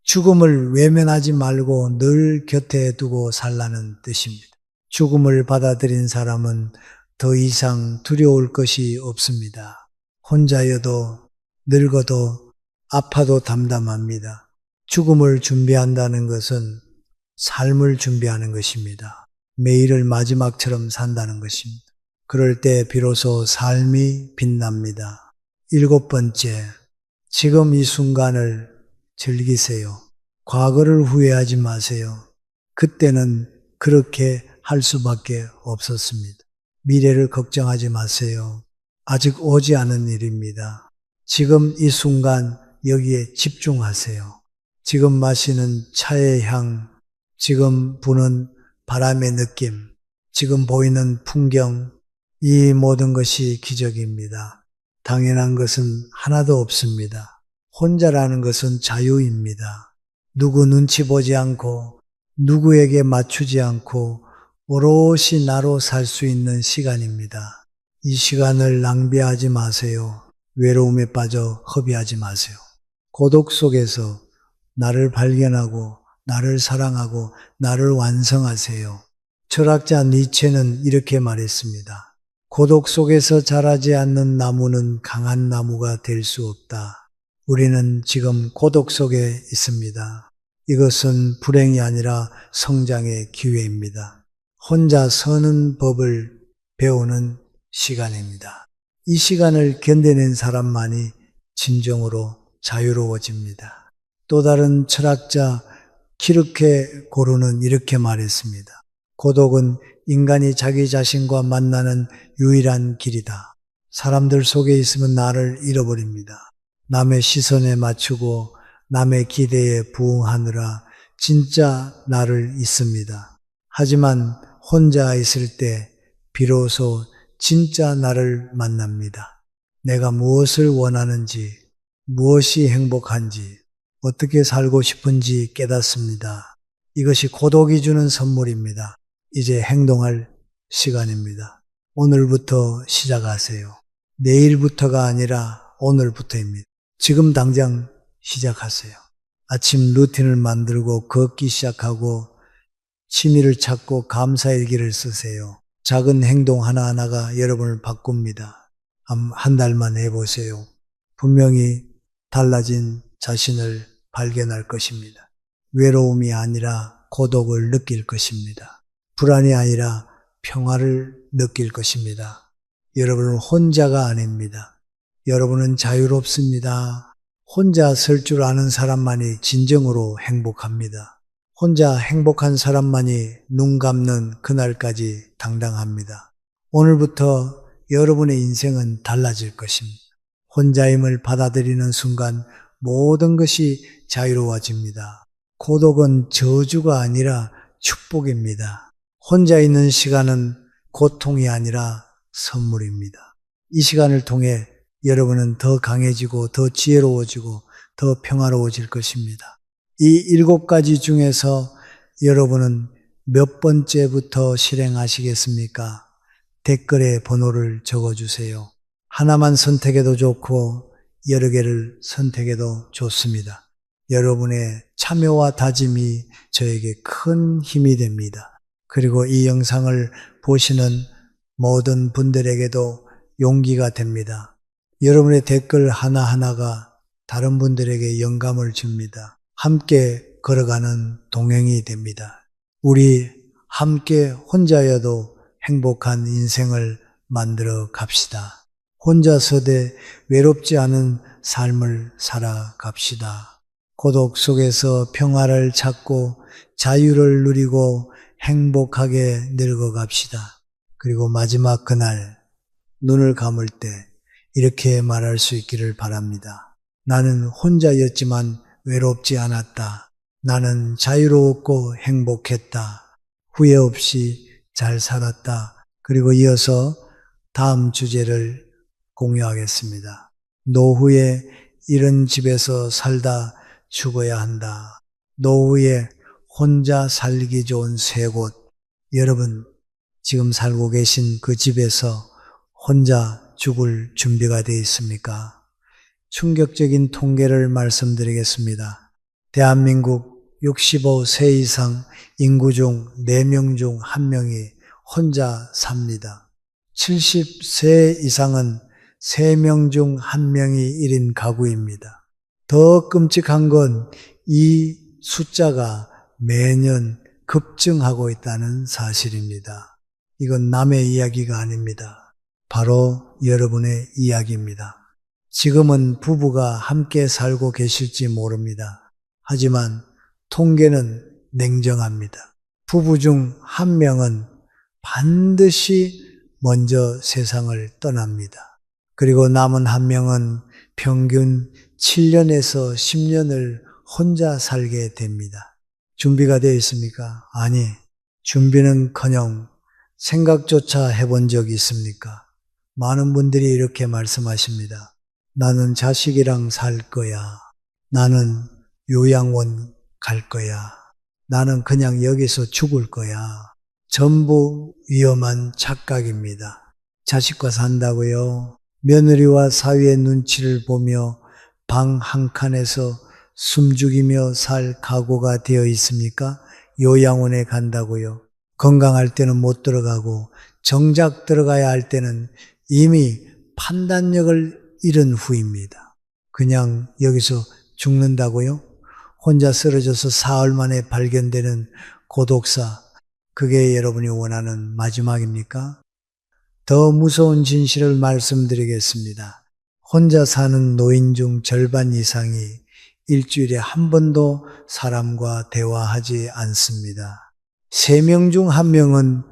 죽음을 외면하지 말고 늘 곁에 두고 살라는 뜻입니다. 죽음을 받아들인 사람은 더 이상 두려울 것이 없습니다. 혼자여도 늙어도 아파도 담담합니다. 죽음을 준비한다는 것은 삶을 준비하는 것입니다. 매일을 마지막처럼 산다는 것입니다. 그럴 때 비로소 삶이 빛납니다. 7번째, 지금 이 순간을 즐기세요. 과거를 후회하지 마세요. 그때는 그렇게 할 수밖에 없었습니다. 미래를 걱정하지 마세요. 아직 오지 않은 일입니다. 지금 이 순간 여기에 집중하세요. 지금 마시는 차의 향, 지금 부는 바람의 느낌, 지금 보이는 풍경, 이 모든 것이 기적입니다. 당연한 것은 하나도 없습니다. 혼자라는 것은 자유입니다. 누구 눈치 보지 않고 누구에게 맞추지 않고 오롯이 나로 살 수 있는 시간입니다. 이 시간을 낭비하지 마세요. 외로움에 빠져 허비하지 마세요. 고독 속에서 나를 발견하고 나를 사랑하고 나를 완성하세요. 철학자 니체는 이렇게 말했습니다. 고독 속에서 자라지 않는 나무는 강한 나무가 될 수 없다. 우리는 지금 고독 속에 있습니다. 이것은 불행이 아니라 성장의 기회입니다. 혼자 서는 법을 배우는 시간입니다. 이 시간을 견뎌낸 사람만이 진정으로 자유로워집니다. 또 다른 철학자 키르케고르는 이렇게 말했습니다. 고독은 인간이 자기 자신과 만나는 유일한 길이다. 사람들 속에 있으면 나를 잃어버립니다. 남의 시선에 맞추고 남의 기대에 부응하느라 진짜 나를 잊습니다. 하지만 혼자 있을 때 비로소 진짜 나를 만납니다. 내가 무엇을 원하는지, 무엇이 행복한지, 어떻게 살고 싶은지 깨닫습니다. 이것이 고독이 주는 선물입니다. 이제 행동할 시간입니다. 오늘부터 시작하세요. 내일부터가 아니라 오늘부터입니다. 지금 당장 시작하세요. 아침 루틴을 만들고 걷기 시작하고 취미를 찾고 감사일기를 쓰세요. 작은 행동 하나하나가 여러분을 바꿉니다. 한 달만 해보세요. 분명히 달라진 자신을 발견할 것입니다. 외로움이 아니라 고독을 느낄 것입니다. 불안이 아니라 평화를 느낄 것입니다. 여러분은 혼자가 아닙니다. 여러분은 자유롭습니다. 혼자 설 줄 아는 사람만이 진정으로 행복합니다. 혼자 행복한 사람만이 눈 감는 그날까지 당당합니다. 오늘부터 여러분의 인생은 달라질 것입니다. 혼자임을 받아들이는 순간 모든 것이 자유로워집니다. 고독은 저주가 아니라 축복입니다. 혼자 있는 시간은 고통이 아니라 선물입니다. 이 시간을 통해 여러분은 더 강해지고 더 지혜로워지고 더 평화로워질 것입니다. 이 7가지 중에서 여러분은 몇 번째부터 실행하시겠습니까? 댓글에 번호를 적어주세요. 하나만 선택해도 좋고 여러 개를 선택해도 좋습니다. 여러분의 참여와 다짐이 저에게 큰 힘이 됩니다. 그리고 이 영상을 보시는 모든 분들에게도 용기가 됩니다. 여러분의 댓글 하나하나가 다른 분들에게 영감을 줍니다. 함께 걸어가는 동행이 됩니다. 우리 함께 혼자여도 행복한 인생을 만들어 갑시다. 혼자서도 외롭지 않은 삶을 살아갑시다. 고독 속에서 평화를 찾고 자유를 누리고 행복하게 늙어갑시다. 그리고 마지막 그날 눈을 감을 때 이렇게 말할 수 있기를 바랍니다. 나는 혼자였지만 외롭지 않았다. 나는 자유로웠고 행복했다. 후회 없이 잘 살았다. 그리고 이어서 다음 주제를 공유하겠습니다. 노후에 이런 집에서 살다 죽어야 한다. 노후에 혼자 살기 좋은 3곳. 여러분 지금 살고 계신 그 집에서 혼자 죽을 준비가 되어 있습니까? 충격적인 통계를 말씀드리겠습니다. 대한민국 65세 이상 인구 중 4명 중 1명이 혼자 삽니다. 70세 이상은 3명 중 1명이 1인 가구입니다. 더 끔찍한 건 이 숫자가 매년 급증하고 있다는 사실입니다. 이건 남의 이야기가 아닙니다. 바로 여러분의 이야기입니다. 지금은 부부가 함께 살고 계실지 모릅니다. 하지만 통계는 냉정합니다. 부부 중 1명은 반드시 먼저 세상을 떠납니다. 그리고 남은 1명은 평균 7년에서 10년을 혼자 살게 됩니다. 준비가 되어 있습니까? 아니, 준비는커녕 생각조차 해본 적이 있습니까? 많은 분들이 이렇게 말씀하십니다. 나는 자식이랑 살 거야. 나는 요양원 갈 거야. 나는 그냥 여기서 죽을 거야. 전부 위험한 착각입니다. 자식과 산다고요? 며느리와 사위의 눈치를 보며 방 한 칸에서 숨죽이며 살 각오가 되어 있습니까? 요양원에 간다고요? 건강할 때는 못 들어가고 정작 들어가야 할 때는 이미 판단력을 잃은 후입니다. 그냥 여기서 죽는다고요? 혼자 쓰러져서 사흘 만에 발견되는 고독사, 그게 여러분이 원하는 마지막입니까? 더 무서운 진실을 말씀드리겠습니다. 혼자 사는 노인 중 절반 이상이 일주일에 한 번도 사람과 대화하지 않습니다. 3명 중 1명은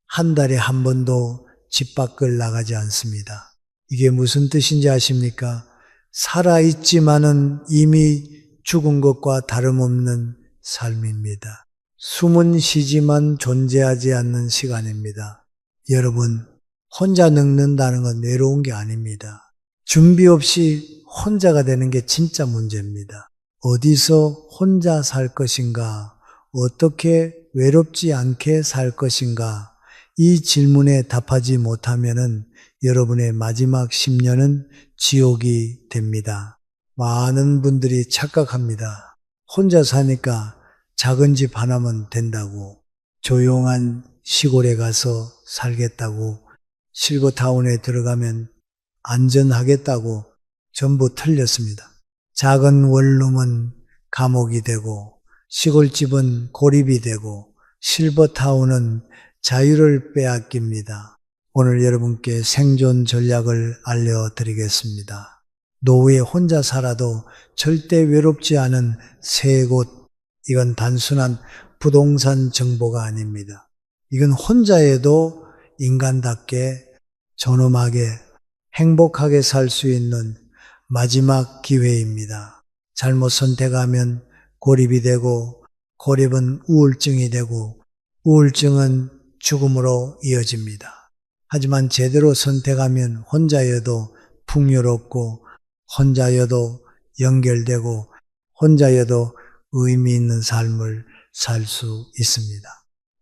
한 달에 한 번도 집 밖을 나가지 않습니다. 이게 무슨 뜻인지 아십니까? 살아있지만은 이미 죽은 것과 다름없는 삶입니다. 숨은 쉬지만 존재하지 않는 시간입니다. 여러분, 혼자 늙는다는 건 외로운 게 아닙니다. 준비 없이 혼자가 되는 게 진짜 문제입니다. 어디서 혼자 살 것인가? 어떻게 외롭지 않게 살 것인가? 이 질문에 답하지 못하면은 여러분의 마지막 10년은 지옥이 됩니다. 많은 분들이 착각합니다. 혼자 사니까 작은 집 하나면 된다고, 조용한 시골에 가서 살겠다고, 실버타운에 들어가면 안전하겠다고 전부 틀렸습니다. 작은 원룸은 감옥이 되고, 시골집은 고립이 되고, 실버타운은 자유를 빼앗깁니다. 오늘 여러분께 생존 전략을 알려드리겠습니다. 노후에 혼자 살아도 절대 외롭지 않은 세 곳, 이건 단순한 부동산 정보가 아닙니다. 이건 혼자여도 인간답게 존엄하게 행복하게 살 수 있는 마지막 기회입니다. 잘못 선택하면 고립이 되고, 고립은 우울증이 되고, 우울증은 죽음으로 이어집니다. 하지만 제대로 선택하면 혼자여도 풍요롭고, 혼자여도 연결되고, 혼자여도 의미 있는 삶을 살 수 있습니다.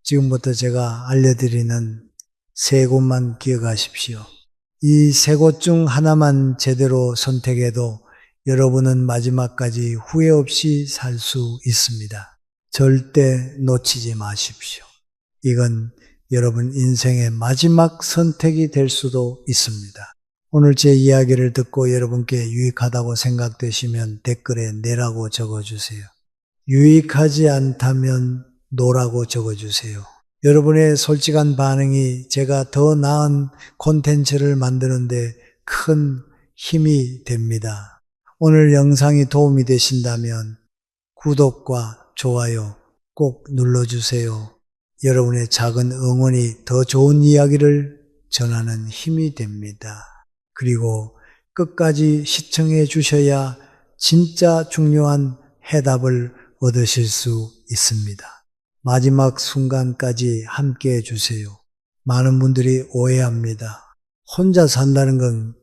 지금부터 제가 알려드리는 세 곳만 기억하십시오. 이 세 곳 중 하나만 제대로 선택해도 여러분은 마지막까지 후회 없이 살 수 있습니다. 절대 놓치지 마십시오. 이건 여러분 인생의 마지막 선택이 될 수도 있습니다. 오늘 제 이야기를 듣고 여러분께 유익하다고 생각되시면 댓글에 네라고 적어주세요. 유익하지 않다면 노라고 적어주세요. 여러분의 솔직한 반응이 제가 더 나은 콘텐츠를 만드는데 큰 힘이 됩니다. 오늘 영상이 도움이 되신다면 구독과 좋아요 꼭 눌러주세요. 여러분의 작은 응원이 더 좋은 이야기를 전하는 힘이 됩니다. 그리고 끝까지 시청해 주셔야 진짜 중요한 해답을 얻으실 수 있습니다. 마지막 순간까지 함께 해주세요. 많은 분들이 오해합니다. 혼자 산다는 건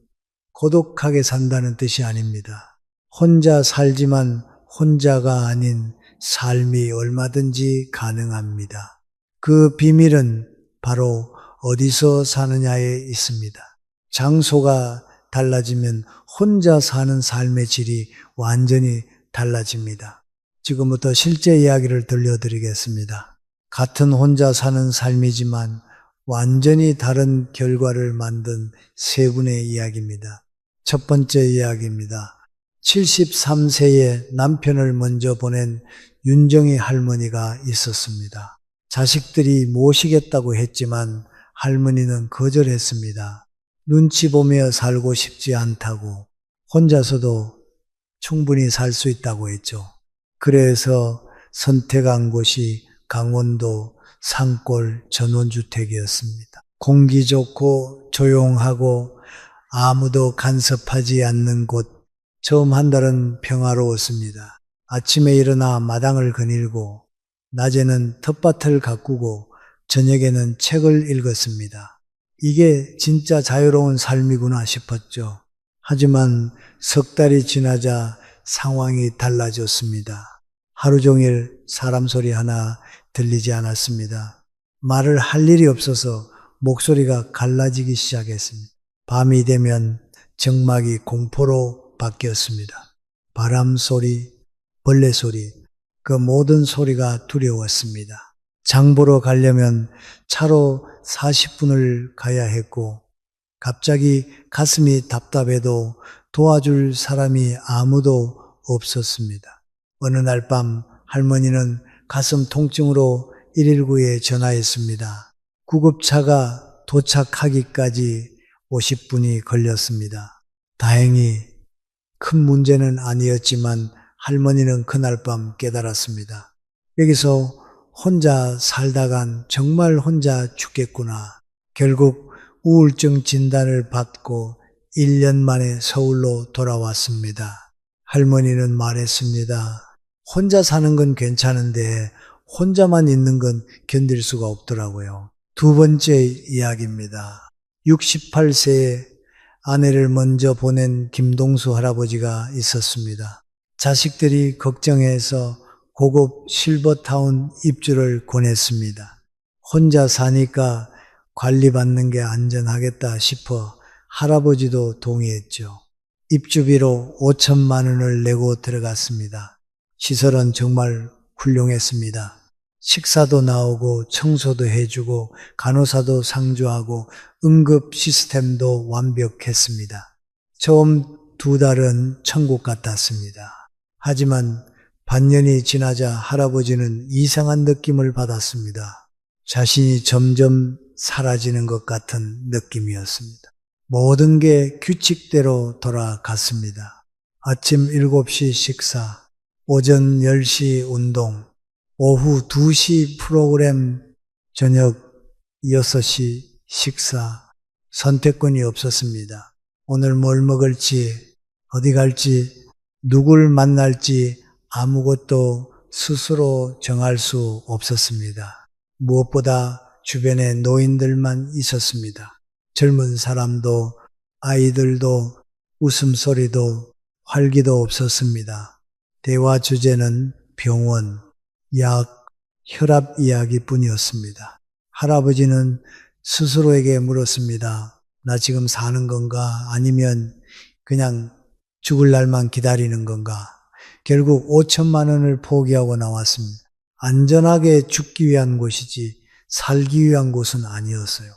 고독하게 산다는 뜻이 아닙니다. 혼자 살지만 혼자가 아닌 삶이 얼마든지 가능합니다. 그 비밀은 바로 어디서 사느냐에 있습니다. 장소가 달라지면 혼자 사는 삶의 질이 완전히 달라집니다. 지금부터 실제 이야기를 들려드리겠습니다. 같은 혼자 사는 삶이지만 완전히 다른 결과를 만든 세 분의 이야기입니다. 첫 번째 이야기입니다. 73세에 남편을 먼저 보낸 윤정희 할머니가 있었습니다. 자식들이 모시겠다고 했지만 할머니는 거절했습니다. 눈치 보며 살고 싶지 않다고, 혼자서도 충분히 살 수 있다고 했죠. 그래서 선택한 곳이 강원도 산골 전원주택이었습니다. 공기 좋고 조용하고 아무도 간섭하지 않는 곳. 처음 한 달은 평화로웠습니다. 아침에 일어나 마당을 거닐고, 낮에는 텃밭을 가꾸고, 저녁에는 책을 읽었습니다. 이게 진짜 자유로운 삶이구나 싶었죠. 하지만 석 달이 지나자 상황이 달라졌습니다. 하루 종일 사람 소리 하나 들리지 않았습니다. 말을 할 일이 없어서 목소리가 갈라지기 시작했습니다. 밤이 되면 정막이 공포로 바뀌었습니다. 바람 소리, 벌레 소리, 그 모든 소리가 두려웠습니다. 장 보러 가려면 차로 40분을 가야 했고, 갑자기 가슴이 답답해도 도와줄 사람이 아무도 없었습니다. 어느 날 밤 할머니는 가슴 통증으로 119에 전화했습니다. 구급차가 도착하기까지 50분이 걸렸습니다. 다행히 큰 문제는 아니었지만 할머니는 그날 밤 깨달았습니다. 여기서 혼자 살다간 정말 혼자 죽겠구나. 결국 우울증 진단을 받고 1년 만에 서울로 돌아왔습니다. 할머니는 말했습니다. 혼자 사는 건 괜찮은데 혼자만 있는 건 견딜 수가 없더라고요. 두 번째 이야기입니다. 68세에 아내를 먼저 보낸 김동수 할아버지가 있었습니다. 자식들이 걱정해서 고급 실버타운 입주를 권했습니다. 혼자 사니까 관리받는 게 안전하겠다 싶어 할아버지도 동의했죠. 입주비로 5천만 원을 내고 들어갔습니다. 시설은 정말 훌륭했습니다. 식사도 나오고 청소도 해주고 간호사도 상주하고 응급 시스템도 완벽했습니다. 처음 2달은 천국 같았습니다. 하지만 반년이 지나자 할아버지는 이상한 느낌을 받았습니다. 자신이 점점 사라지는 것 같은 느낌이었습니다. 모든 게 규칙대로 돌아갔습니다. 아침 7시 식사, 오전 10시 운동, 오후 2시 프로그램, 저녁 6시 식사, 선택권이 없었습니다. 오늘 뭘 먹을지, 어디 갈지, 누굴 만날지 아무것도 스스로 정할 수 없었습니다. 무엇보다 주변에 노인들만 있었습니다. 젊은 사람도 아이들도 웃음소리도 활기도 없었습니다. 대화 주제는 병원, 약, 혈압 이야기뿐이었습니다. 할아버지는 스스로에게 물었습니다. 나 지금 사는 건가? 아니면 그냥 죽을 날만 기다리는 건가? 결국 5천만 원을 포기하고 나왔습니다. 안전하게 죽기 위한 곳이지 살기 위한 곳은 아니었어요.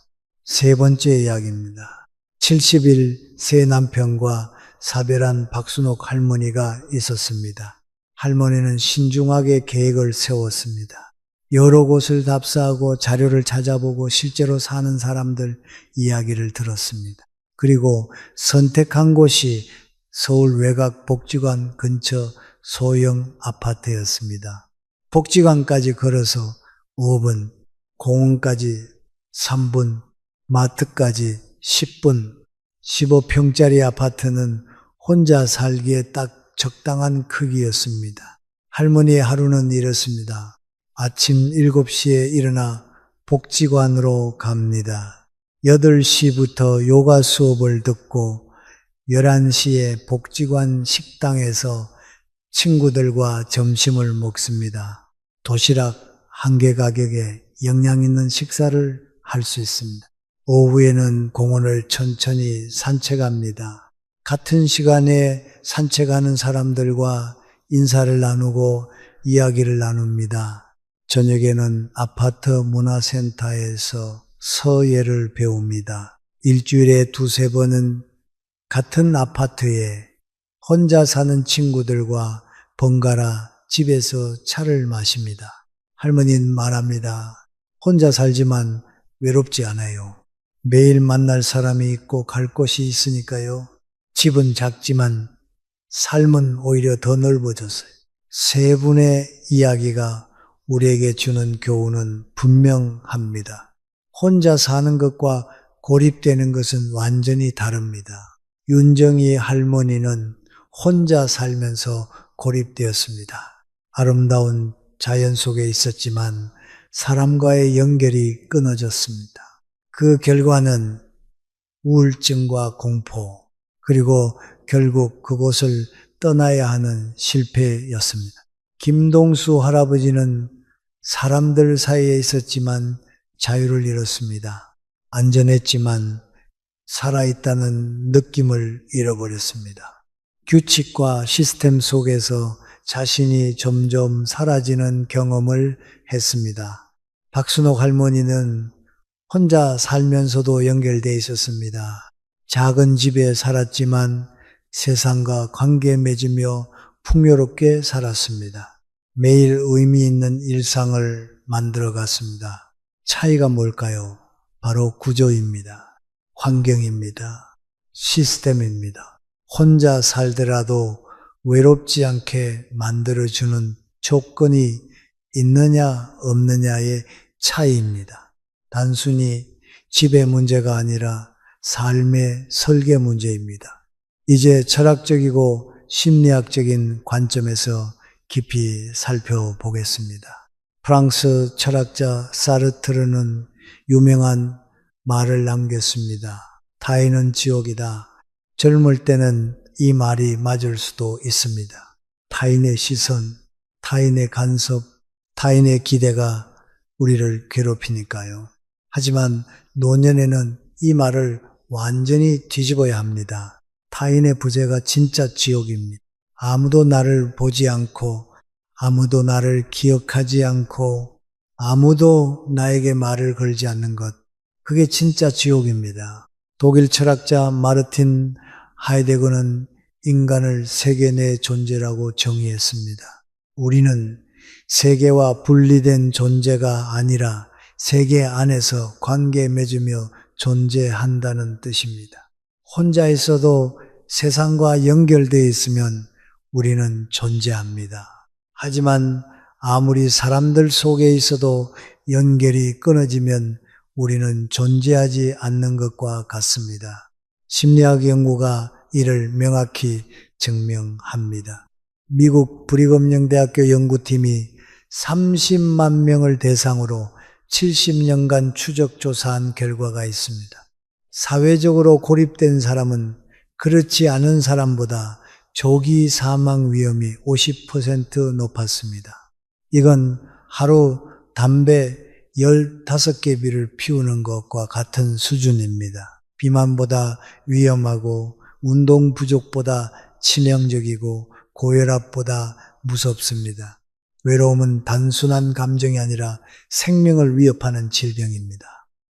세 번째 이야기입니다. 70일 새 남편과 사별한 박순옥 할머니가 있었습니다. 할머니는 신중하게 계획을 세웠습니다. 여러 곳을 답사하고 자료를 찾아보고 실제로 사는 사람들 이야기를 들었습니다. 그리고 선택한 곳이 서울 외곽 복지관 근처 소형 아파트였습니다. 복지관까지 걸어서 5분, 공원까지 3분, 마트까지 10분, 15평짜리 아파트는 혼자 살기에 딱 적당한 크기였습니다. 할머니의 하루는 이렇습니다. 아침 7시에 일어나 복지관으로 갑니다. 8시부터 요가 수업을 듣고 11시에 복지관 식당에서 친구들과 점심을 먹습니다. 도시락 1개 가격에 영양 있는 식사를 할 수 있습니다. 오후에는 공원을 천천히 산책합니다. 같은 시간에 산책하는 사람들과 인사를 나누고 이야기를 나눕니다. 저녁에는 아파트 문화센터에서 서예를 배웁니다. 일주일에 2-3번은 같은 아파트에 혼자 사는 친구들과 번갈아 집에서 차를 마십니다. 할머니는 말합니다. 혼자 살지만 외롭지 않아요. 매일 만날 사람이 있고 갈 곳이 있으니까요. 집은 작지만 삶은 오히려 더 넓어졌어요. 세 분의 이야기가 우리에게 주는 교훈은 분명합니다. 혼자 사는 것과 고립되는 것은 완전히 다릅니다. 윤정희 할머니는 혼자 살면서 고립되었습니다. 아름다운 자연 속에 있었지만 사람과의 연결이 끊어졌습니다. 그 결과는 우울증과 공포, 그리고 결국 그곳을 떠나야 하는 실패였습니다. 김동수 할아버지는 사람들 사이에 있었지만 자유를 잃었습니다. 안전했지만 살아있다는 느낌을 잃어버렸습니다. 규칙과 시스템 속에서 자신이 점점 사라지는 경험을 했습니다. 박순옥 할머니는 혼자 살면서도 연결되어 있었습니다. 작은 집에 살았지만 세상과 관계 맺으며 풍요롭게 살았습니다. 매일 의미 있는 일상을 만들어 갔습니다. 차이가 뭘까요? 바로 구조입니다. 환경입니다. 시스템입니다. 혼자 살더라도 외롭지 않게 만들어주는 조건이 있느냐 없느냐의 차이입니다. 단순히 집의 문제가 아니라 삶의 설계 문제입니다. 이제 철학적이고 심리학적인 관점에서 깊이 살펴보겠습니다. 프랑스 철학자 사르트르는 유명한 말을 남겼습니다. 타인은 지옥이다. 젊을 때는 이 말이 맞을 수도 있습니다. 타인의 시선, 타인의 간섭, 타인의 기대가 우리를 괴롭히니까요. 하지만 노년에는 이 말을 완전히 뒤집어야 합니다. 타인의 부재가 진짜 지옥입니다. 아무도 나를 보지 않고, 아무도 나를 기억하지 않고, 아무도 나에게 말을 걸지 않는 것. 그게 진짜 지옥입니다. 독일 철학자 마르틴 하이데거는 인간을 세계 내 존재라고 정의했습니다. 우리는 세계와 분리된 존재가 아니라 세계 안에서 관계 맺으며 존재한다는 뜻입니다. 혼자 있어도 세상과 연결되어 있으면 우리는 존재합니다. 하지만 아무리 사람들 속에 있어도 연결이 끊어지면 우리는 존재하지 않는 것과 같습니다. 심리학 연구가 이를 명확히 증명합니다. 미국 브리검영대학교 연구팀이 30만 명을 대상으로 70년간 추적 조사한 결과가 있습니다. 사회적으로 고립된 사람은 그렇지 않은 사람보다 조기 사망 위험이 50% 높았습니다. 이건 하루 담배 15개비를 피우는 것과 같은 수준입니다. 비만보다 위험하고 운동 부족보다 치명적이고 고혈압보다 무섭습니다. 외로움은 단순한 감정이 아니라 생명을 위협하는 질병입니다.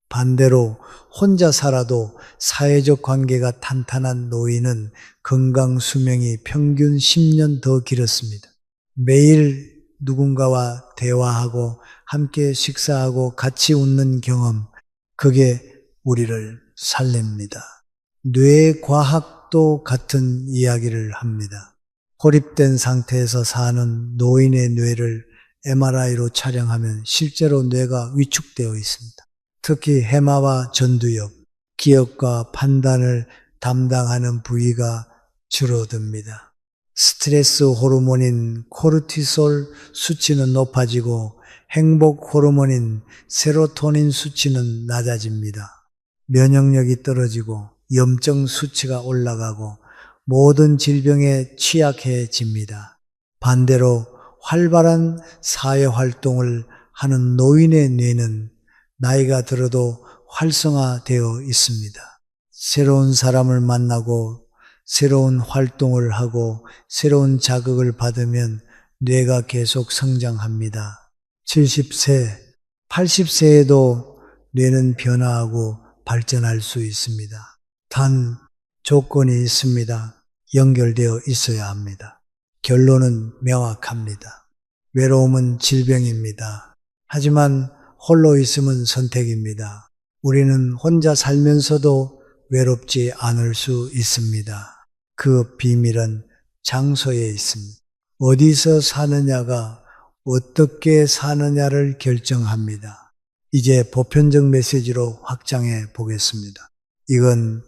반대로 혼자 살아도 사회적 관계가 탄탄한 노인은 건강 수명이 평균 10년 더 길었습니다. 매일 누군가와 대화하고 함께 식사하고 같이 웃는 경험, 그게 우리를 살립니다. 뇌과학도 같은 이야기를 합니다. 고립된 상태에서 사는 노인의 뇌를 MRI로 촬영하면 실제로 뇌가 위축되어 있습니다. 특히 해마와 전두엽, 기억과 판단을 담당하는 부위가 줄어듭니다. 스트레스 호르몬인 코르티솔 수치는 높아지고 행복 호르몬인 세로토닌 수치는 낮아집니다. 면역력이 떨어지고 염증 수치가 올라가고 모든 질병에 취약해집니다. 반대로 활발한 사회활동을 하는 노인의 뇌는 나이가 들어도 활성화되어 있습니다. 새로운 사람을 만나고 새로운 활동을 하고 새로운 자극을 받으면 뇌가 계속 성장합니다. 70세, 80세에도 뇌는 변화하고 발전할 수 있습니다. 단 조건이 있습니다. 연결되어 있어야 합니다. 결론은 명확합니다. 외로움은 질병입니다. 하지만 홀로 있음은 선택입니다. 우리는 혼자 살면서도 외롭지 않을 수 있습니다. 그 비밀은 장소에 있습니다. 어디서 사느냐가 어떻게 사느냐를 결정합니다. 이제 보편적 메시지로 확장해 보겠습니다. 이건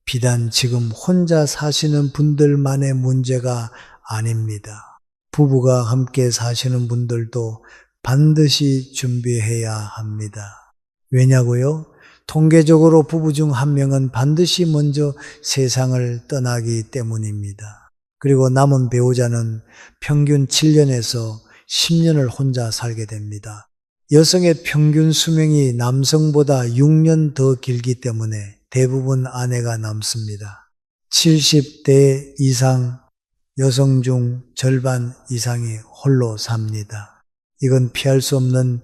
비단 지금 혼자 사시는 분들만의 문제가 아닙니다. 부부가 함께 사시는 분들도 반드시 준비해야 합니다. 왜냐고요? 통계적으로 부부 중 한 명은 반드시 먼저 세상을 떠나기 때문입니다. 그리고 남은 배우자는 평균 7년에서 10년을 혼자 살게 됩니다. 여성의 평균 수명이 남성보다 6년 더 길기 때문에 대부분 아내가 남습니다. 70대 이상 여성 중 절반 이상이 홀로 삽니다. 이건 피할 수 없는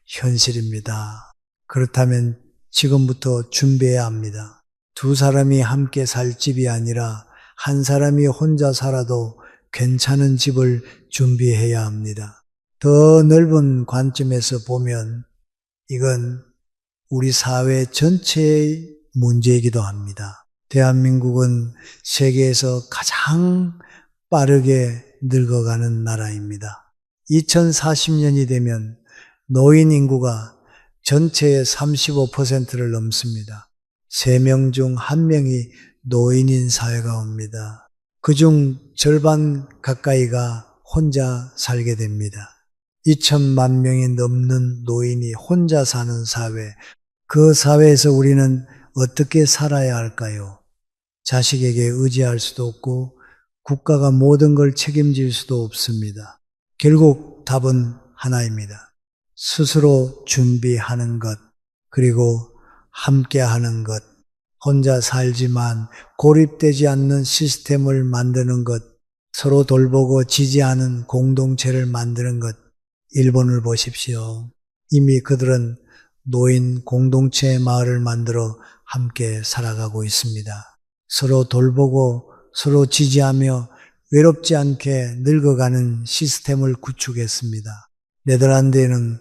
현실입니다. 그렇다면 지금부터 준비해야 합니다. 두 사람이 함께 살 집이 아니라 한 사람이 혼자 살아도 괜찮은 집을 준비해야 합니다. 더 넓은 관점에서 보면 이건 우리 사회 전체의 문제이기도 합니다. 대한민국은 세계에서 가장 빠르게 늙어가는 나라입니다. 2040년이 되면 노인 인구가 전체의 35%를 넘습니다. 3명 중 1명이 노인인 사회가 옵니다. 그중 절반 가까이가 혼자 살게 됩니다. 2천만 명이 넘는 노인이 혼자 사는 사회, 그 사회에서 우리는 어떻게 살아야 할까요? 자식에게 의지할 수도 없고 국가가 모든 걸 책임질 수도 없습니다. 결국 답은 하나입니다. 스스로 준비하는 것, 그리고 함께 하는 것, 혼자 살지만 고립되지 않는 시스템을 만드는 것, 서로 돌보고 지지하는 공동체를 만드는 것. 일본을 보십시오. 이미 그들은 노인 공동체 마을을 만들어 함께 살아가고 있습니다. 서로 돌보고 서로 지지하며 외롭지 않게 늙어가는 시스템을 구축했습니다. 네덜란드에는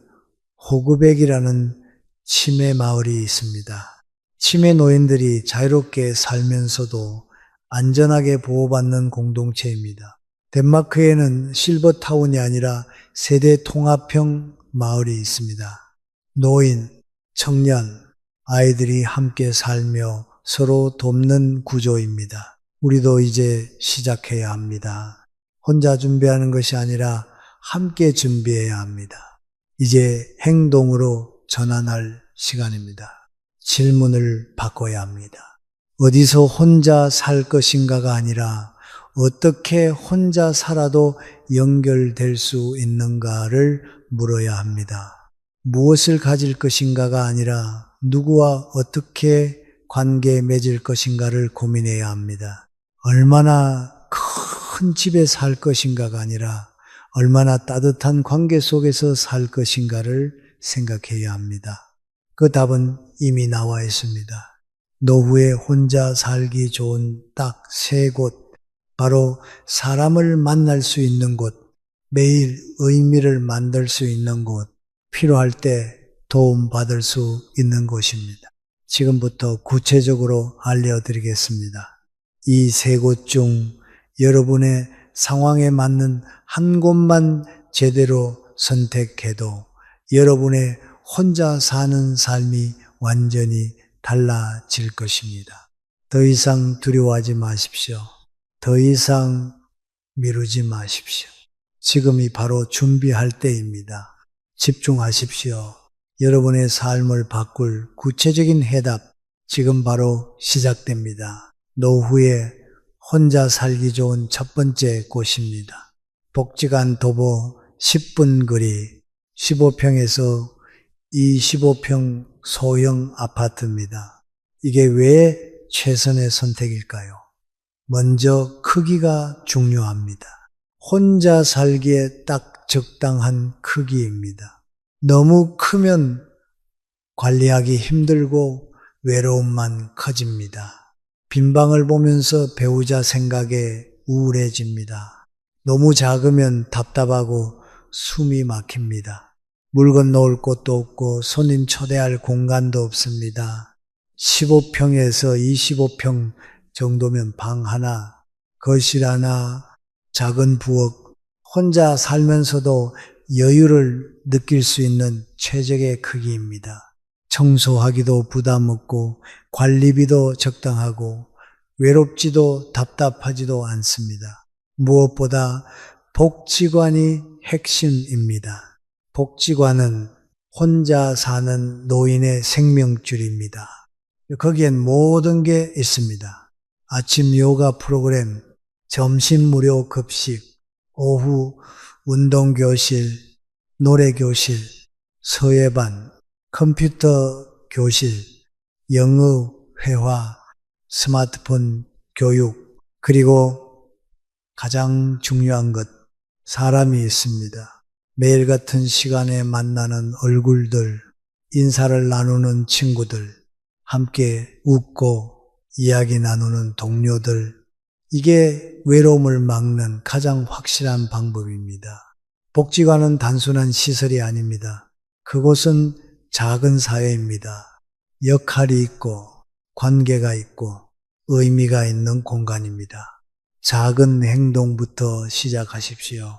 호그백이라는 치매 마을이 있습니다. 치매 노인들이 자유롭게 살면서도 안전하게 보호받는 공동체입니다. 덴마크에는 실버타운이 아니라 세대 통합형 마을이 있습니다. 노인, 청년, 아이들이 함께 살며 서로 돕는 구조입니다. 우리도 이제 시작해야 합니다. 혼자 준비하는 것이 아니라 함께 준비해야 합니다. 이제 행동으로 전환할 시간입니다. 질문을 바꿔야 합니다. 어디서 혼자 살 것인가가 아니라 어떻게 혼자 살아도 연결될 수 있는가를 물어야 합니다. 무엇을 가질 것인가가 아니라 누구와 어떻게 관계 맺을 것인가를 고민해야 합니다. 얼마나 큰 집에 살 것인가가 아니라 얼마나 따뜻한 관계 속에서 살 것인가를 생각해야 합니다. 그 답은 이미 나와 있습니다. 노후에 혼자 살기 좋은 딱 3곳, 바로 사람을 만날 수 있는 곳, 매일 의미를 만들 수 있는 곳, 필요할 때 도움받을 수 있는 곳입니다. 지금부터 구체적으로 알려드리겠습니다. 이 3곳 중 여러분의 상황에 맞는 한 곳만 제대로 선택해도 여러분의 혼자 사는 삶이 완전히 달라질 것입니다. 더 이상 두려워하지 마십시오. 더 이상 미루지 마십시오. 지금이 바로 준비할 때입니다. 집중하십시오. 여러분의 삶을 바꿀 구체적인 해답, 지금 바로 시작됩니다. 노후에 혼자 살기 좋은 첫 번째 곳입니다. 복지관 도보 10분 거리, 15평에서 25평 소형 아파트입니다. 이게 왜 최선의 선택일까요? 먼저 크기가 중요합니다. 혼자 살기에 딱 적당한 크기입니다. 너무 크면 관리하기 힘들고 외로움만 커집니다. 빈 방을 보면서 배우자 생각에 우울해집니다. 너무 작으면 답답하고 숨이 막힙니다. 물건 놓을 곳도 없고 손님 초대할 공간도 없습니다. 15평에서 25평 정도면 방 하나, 거실 하나, 작은 부엌, 혼자 살면서도 여유를 느낄 수 있는 최적의 크기입니다. 청소하기도 부담 없고 관리비도 적당하고 외롭지도 답답하지도 않습니다. 무엇보다 복지관이 핵심입니다. 복지관은 혼자 사는 노인의 생명줄입니다. 거기엔 모든 게 있습니다. 아침 요가 프로그램, 점심 무료 급식, 오후 운동교실, 노래교실, 서예반, 컴퓨터 교실, 영어 회화, 스마트폰 교육, 그리고 가장 중요한 것, 사람이 있습니다. 매일 같은 시간에 만나는 얼굴들, 인사를 나누는 친구들, 함께 웃고 이야기 나누는 동료들, 이게 외로움을 막는 가장 확실한 방법입니다. 복지관은 단순한 시설이 아닙니다. 그곳은 작은 사회입니다. 역할이 있고 관계가 있고 의미가 있는 공간입니다. 작은 행동부터 시작하십시오.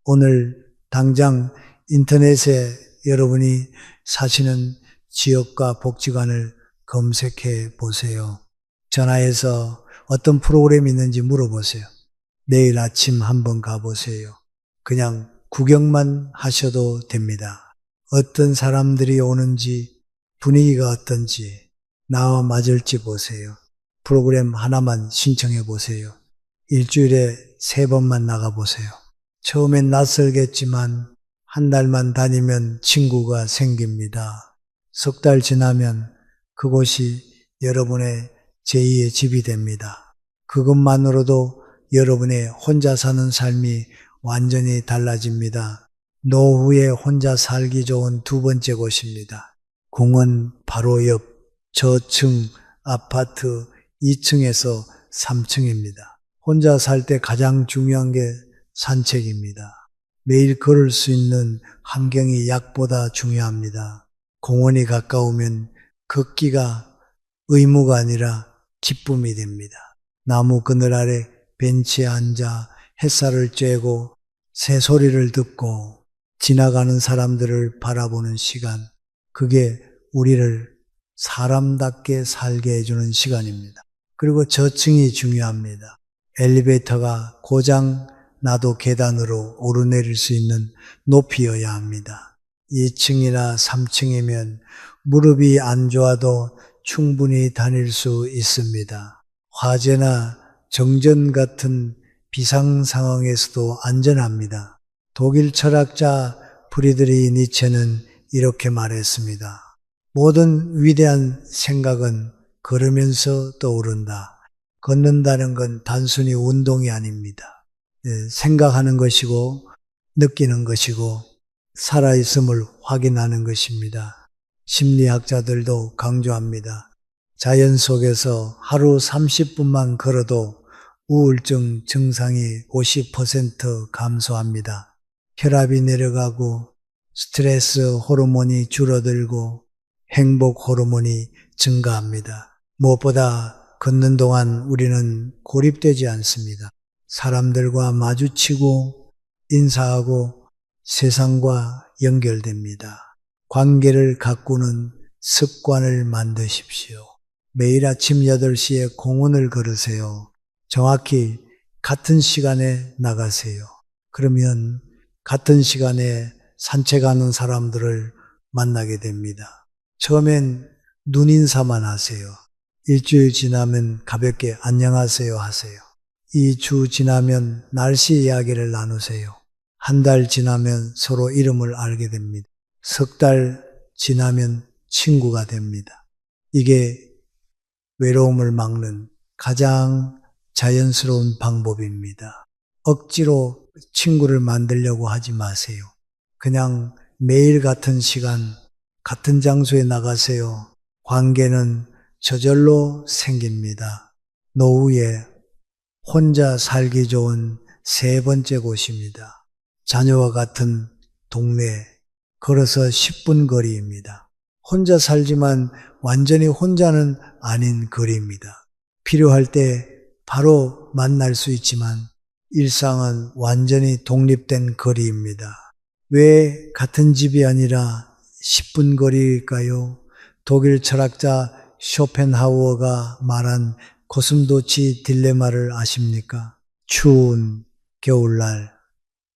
오늘 당장 인터넷에 여러분이 사시는 지역과 복지관을 검색해 보세요. 전화해서 어떤 프로그램이 있는지 물어보세요. 내일 아침 한번 가보세요. 그냥 구경만 하셔도 됩니다. 어떤 사람들이 오는지, 분위기가 어떤지, 나와 맞을지 보세요. 프로그램 하나만 신청해 보세요. 일주일에 3번만 나가보세요. 처음엔 낯설겠지만 한 달만 다니면 친구가 생깁니다. 3달 지나면 그곳이 여러분의 제2의 집이 됩니다. 그것만으로도 여러분의 혼자 사는 삶이 완전히 달라집니다. 노후에 혼자 살기 좋은 두 번째 곳입니다. 공원 바로 옆 저층 아파트 2층에서 3층입니다. 혼자 살 때 가장 중요한 게 산책입니다. 매일 걸을 수 있는 환경이 약보다 중요합니다. 공원이 가까우면 걷기가 의무가 아니라 기쁨이 됩니다. 나무 그늘 아래 벤치에 앉아 햇살을 쬐고 새소리를 듣고 지나가는 사람들을 바라보는 시간, 그게 우리를 사람답게 살게 해주는 시간입니다. 그리고 저층이 중요합니다. 엘리베이터가 고장 나도 계단으로 오르내릴 수 있는 높이여야 합니다. 2층이나 3층이면 무릎이 안 좋아도 충분히 다닐 수 있습니다. 화재나 정전 같은 비상 상황에서도 안전합니다. 독일 철학자 프리드리히 니체는 이렇게 말했습니다. 모든 위대한 생각은 걸으면서 떠오른다. 걷는다는 건 단순히 운동이 아닙니다. 생각하는 것이고 느끼는 것이고 살아있음을 확인하는 것입니다. 심리학자들도 강조합니다. 자연 속에서 하루 30분만 걸어도 우울증 증상이 50% 감소합니다. 혈압이 내려가고 스트레스 호르몬이 줄어들고 행복 호르몬이 증가합니다. 무엇보다 걷는 동안 우리는 고립되지 않습니다. 사람들과 마주치고 인사하고 세상과 연결됩니다. 관계를 가꾸는 습관을 만드십시오. 매일 아침 8시에 공원을 걸으세요. 정확히 같은 시간에 나가세요. 그러면 같은 시간에 산책하는 사람들을 만나게 됩니다. 처음엔 눈인사만 하세요. 일주일 지나면 가볍게 안녕하세요 하세요. 2주 지나면 날씨 이야기를 나누세요. 한 달 지나면 서로 이름을 알게 됩니다. 석 달 지나면 친구가 됩니다. 이게 외로움을 막는 가장 자연스러운 방법입니다. 억지로 친구를 만들려고 하지 마세요. 그냥 매일 같은 시간, 같은 장소에 나가세요. 관계는 저절로 생깁니다. 노후에 혼자 살기 좋은 세 번째 곳입니다. 자녀와 같은 동네, 걸어서 10분 거리입니다. 혼자 살지만 완전히 혼자는 아닌 거리입니다. 필요할 때 바로 만날 수 있지만 일상은 완전히 독립된 거리입니다. 왜 같은 집이 아니라 10분 거리일까요? 독일 철학자 쇼펜하우어가 말한 고슴도치 딜레마를 아십니까? 추운 겨울날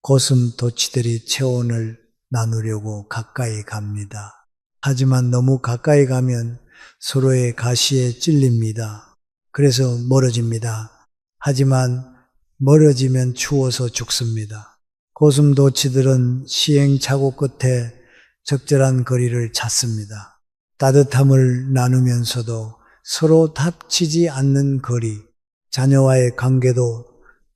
고슴도치들이 체온을 나누려고 가까이 갑니다. 하지만 너무 가까이 가면 서로의 가시에 찔립니다. 그래서 멀어집니다. 하지만 멀어지면 추워서 죽습니다. 고슴도치들은 시행착오 끝에 적절한 거리를 찾습니다. 따뜻함을 나누면서도 서로 다치지 않는 거리, 자녀와의 관계도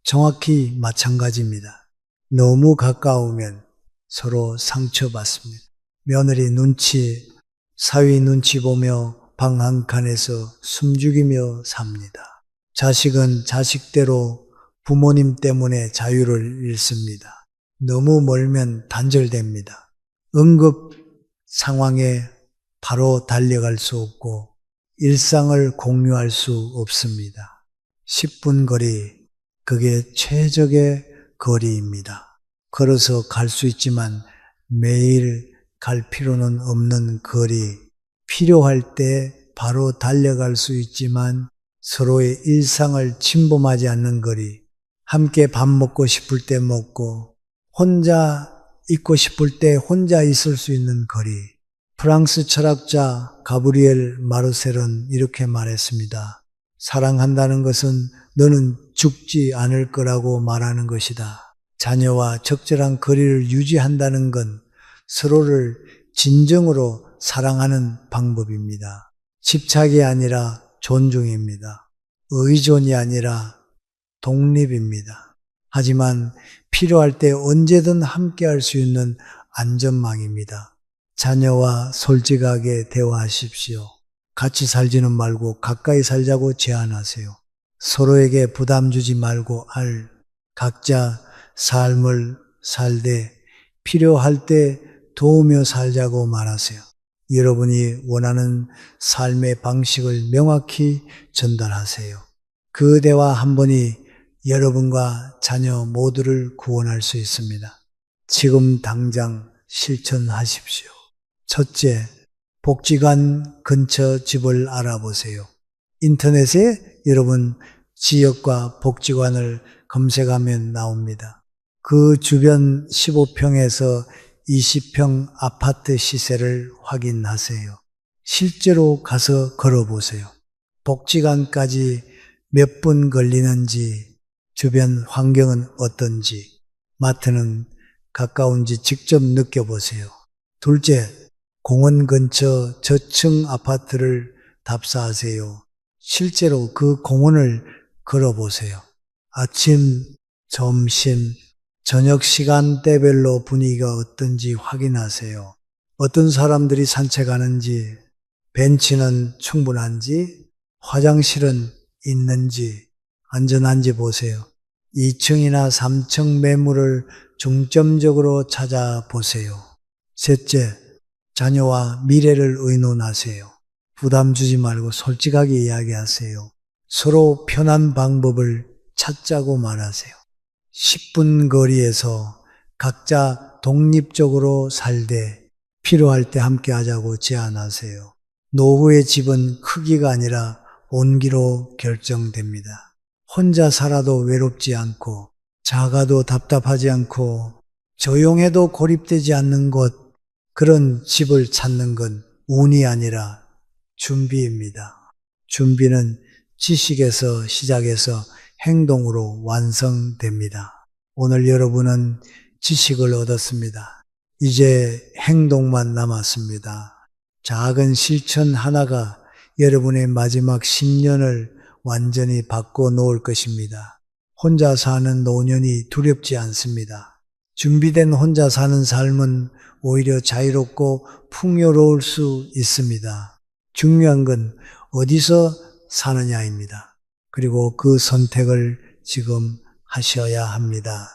정확히 마찬가지입니다. 너무 가까우면 서로 상처받습니다. 며느리 눈치, 사위 눈치 보며 방 한 칸에서 숨죽이며 삽니다. 자식은 자식대로 부모님 때문에 자유를 잃습니다. 너무 멀면 단절됩니다. 응급 상황에 바로 달려갈 수 없고 일상을 공유할 수 없습니다. 10분 거리, 그게 최적의 거리입니다. 걸어서 갈 수 있지만 매일 갈 필요는 없는 거리, 필요할 때 바로 달려갈 수 있지만 서로의 일상을 침범하지 않는 거리, 함께 밥 먹고 싶을 때 먹고 혼자 있고 싶을 때 혼자 있을 수 있는 거리. 프랑스 철학자 가브리엘 마르셀은 이렇게 말했습니다. 사랑한다는 것은 너는 죽지 않을 거라고 말하는 것이다. 자녀와 적절한 거리를 유지한다는 건 서로를 진정으로 사랑하는 방법입니다. 집착이 아니라 존중입니다. 의존이 아니라 독립입니다. 하지만 필요할 때 언제든 함께할 수 있는 안전망입니다. 자녀와 솔직하게 대화하십시오. 같이 살지는 말고 가까이 살자고 제안하세요. 서로에게 부담 주지 말고 각자 삶을 살되 필요할 때 도우며 살자고 말하세요. 여러분이 원하는 삶의 방식을 명확히 전달하세요. 그 대화 한 번이 여러분과 자녀 모두를 구원할 수 있습니다. 지금 당장 실천하십시오. 첫째, 복지관 근처 집을 알아보세요. 인터넷에 여러분 지역과 복지관을 검색하면 나옵니다. 그 주변 15평에서 20평 아파트 시세를 확인하세요. 실제로 가서 걸어보세요. 복지관까지 몇 분 걸리는지, 주변 환경은 어떤지, 마트는 가까운지 직접 느껴보세요. 둘째, 공원 근처 저층 아파트를 답사하세요. 실제로 그 공원을 걸어보세요. 아침, 점심, 저녁 시간대별로 분위기가 어떤지 확인하세요. 어떤 사람들이 산책하는지, 벤치는 충분한지, 화장실은 있는지, 안전한지 보세요. 2층이나 3층 매물을 중점적으로 찾아보세요. 셋째, 자녀와 미래를 의논하세요. 부담 주지 말고 솔직하게 이야기하세요. 서로 편한 방법을 찾자고 말하세요. 10분 거리에서 각자 독립적으로 살되 필요할 때 함께 하자고 제안하세요. 노후의 집은 크기가 아니라 온기로 결정됩니다. 혼자 살아도 외롭지 않고 작아도 답답하지 않고 조용해도 고립되지 않는 곳, 그런 집을 찾는 건 운이 아니라 준비입니다. 준비는 지식에서 시작해서 행동으로 완성됩니다. 오늘 여러분은 지식을 얻었습니다. 이제 행동만 남았습니다. 작은 실천 하나가 여러분의 마지막 10년을 완전히 바꿔놓을 것입니다. 혼자 사는 노년이 두렵지 않습니다. 준비된 혼자 사는 삶은 오히려 자유롭고 풍요로울 수 있습니다. 중요한 건 어디서 사느냐입니다. 그리고 그 선택을 지금 하셔야 합니다.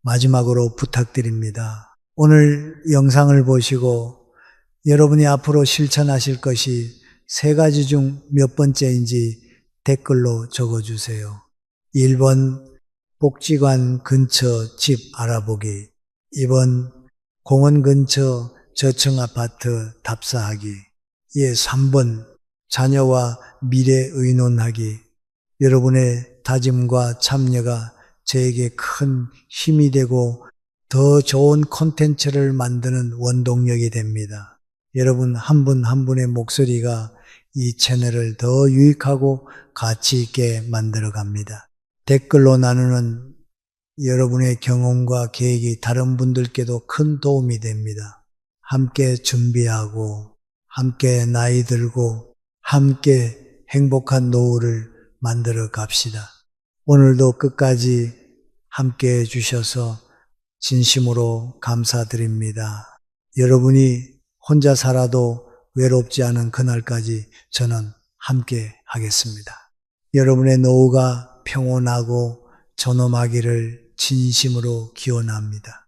마지막으로 부탁드립니다. 오늘 영상을 보시고 여러분이 앞으로 실천하실 것이 3가지 중 몇 번째인지 댓글로 적어주세요. 1번 복지관 근처 집 알아보기, 2번 공원 근처 저층 아파트 답사하기, 3번 자녀와 미래 의논하기. 여러분의 다짐과 참여가 저에게 큰 힘이 되고 더 좋은 콘텐츠를 만드는 원동력이 됩니다. 여러분 한 분 한 분의 목소리가 이 채널을 더 유익하고 가치 있게 만들어 갑니다. 댓글로 나누는 여러분의 경험과 계획이 다른 분들께도 큰 도움이 됩니다. 함께 준비하고 함께 나이 들고 함께 행복한 노후를 만들어 갑시다. 오늘도 끝까지 함께 해주셔서 진심으로 감사드립니다. 여러분이 혼자 살아도 외롭지 않은 그날까지 저는 함께 하겠습니다. 여러분의 노후가 평온하고 존엄하기를 진심으로 기원합니다.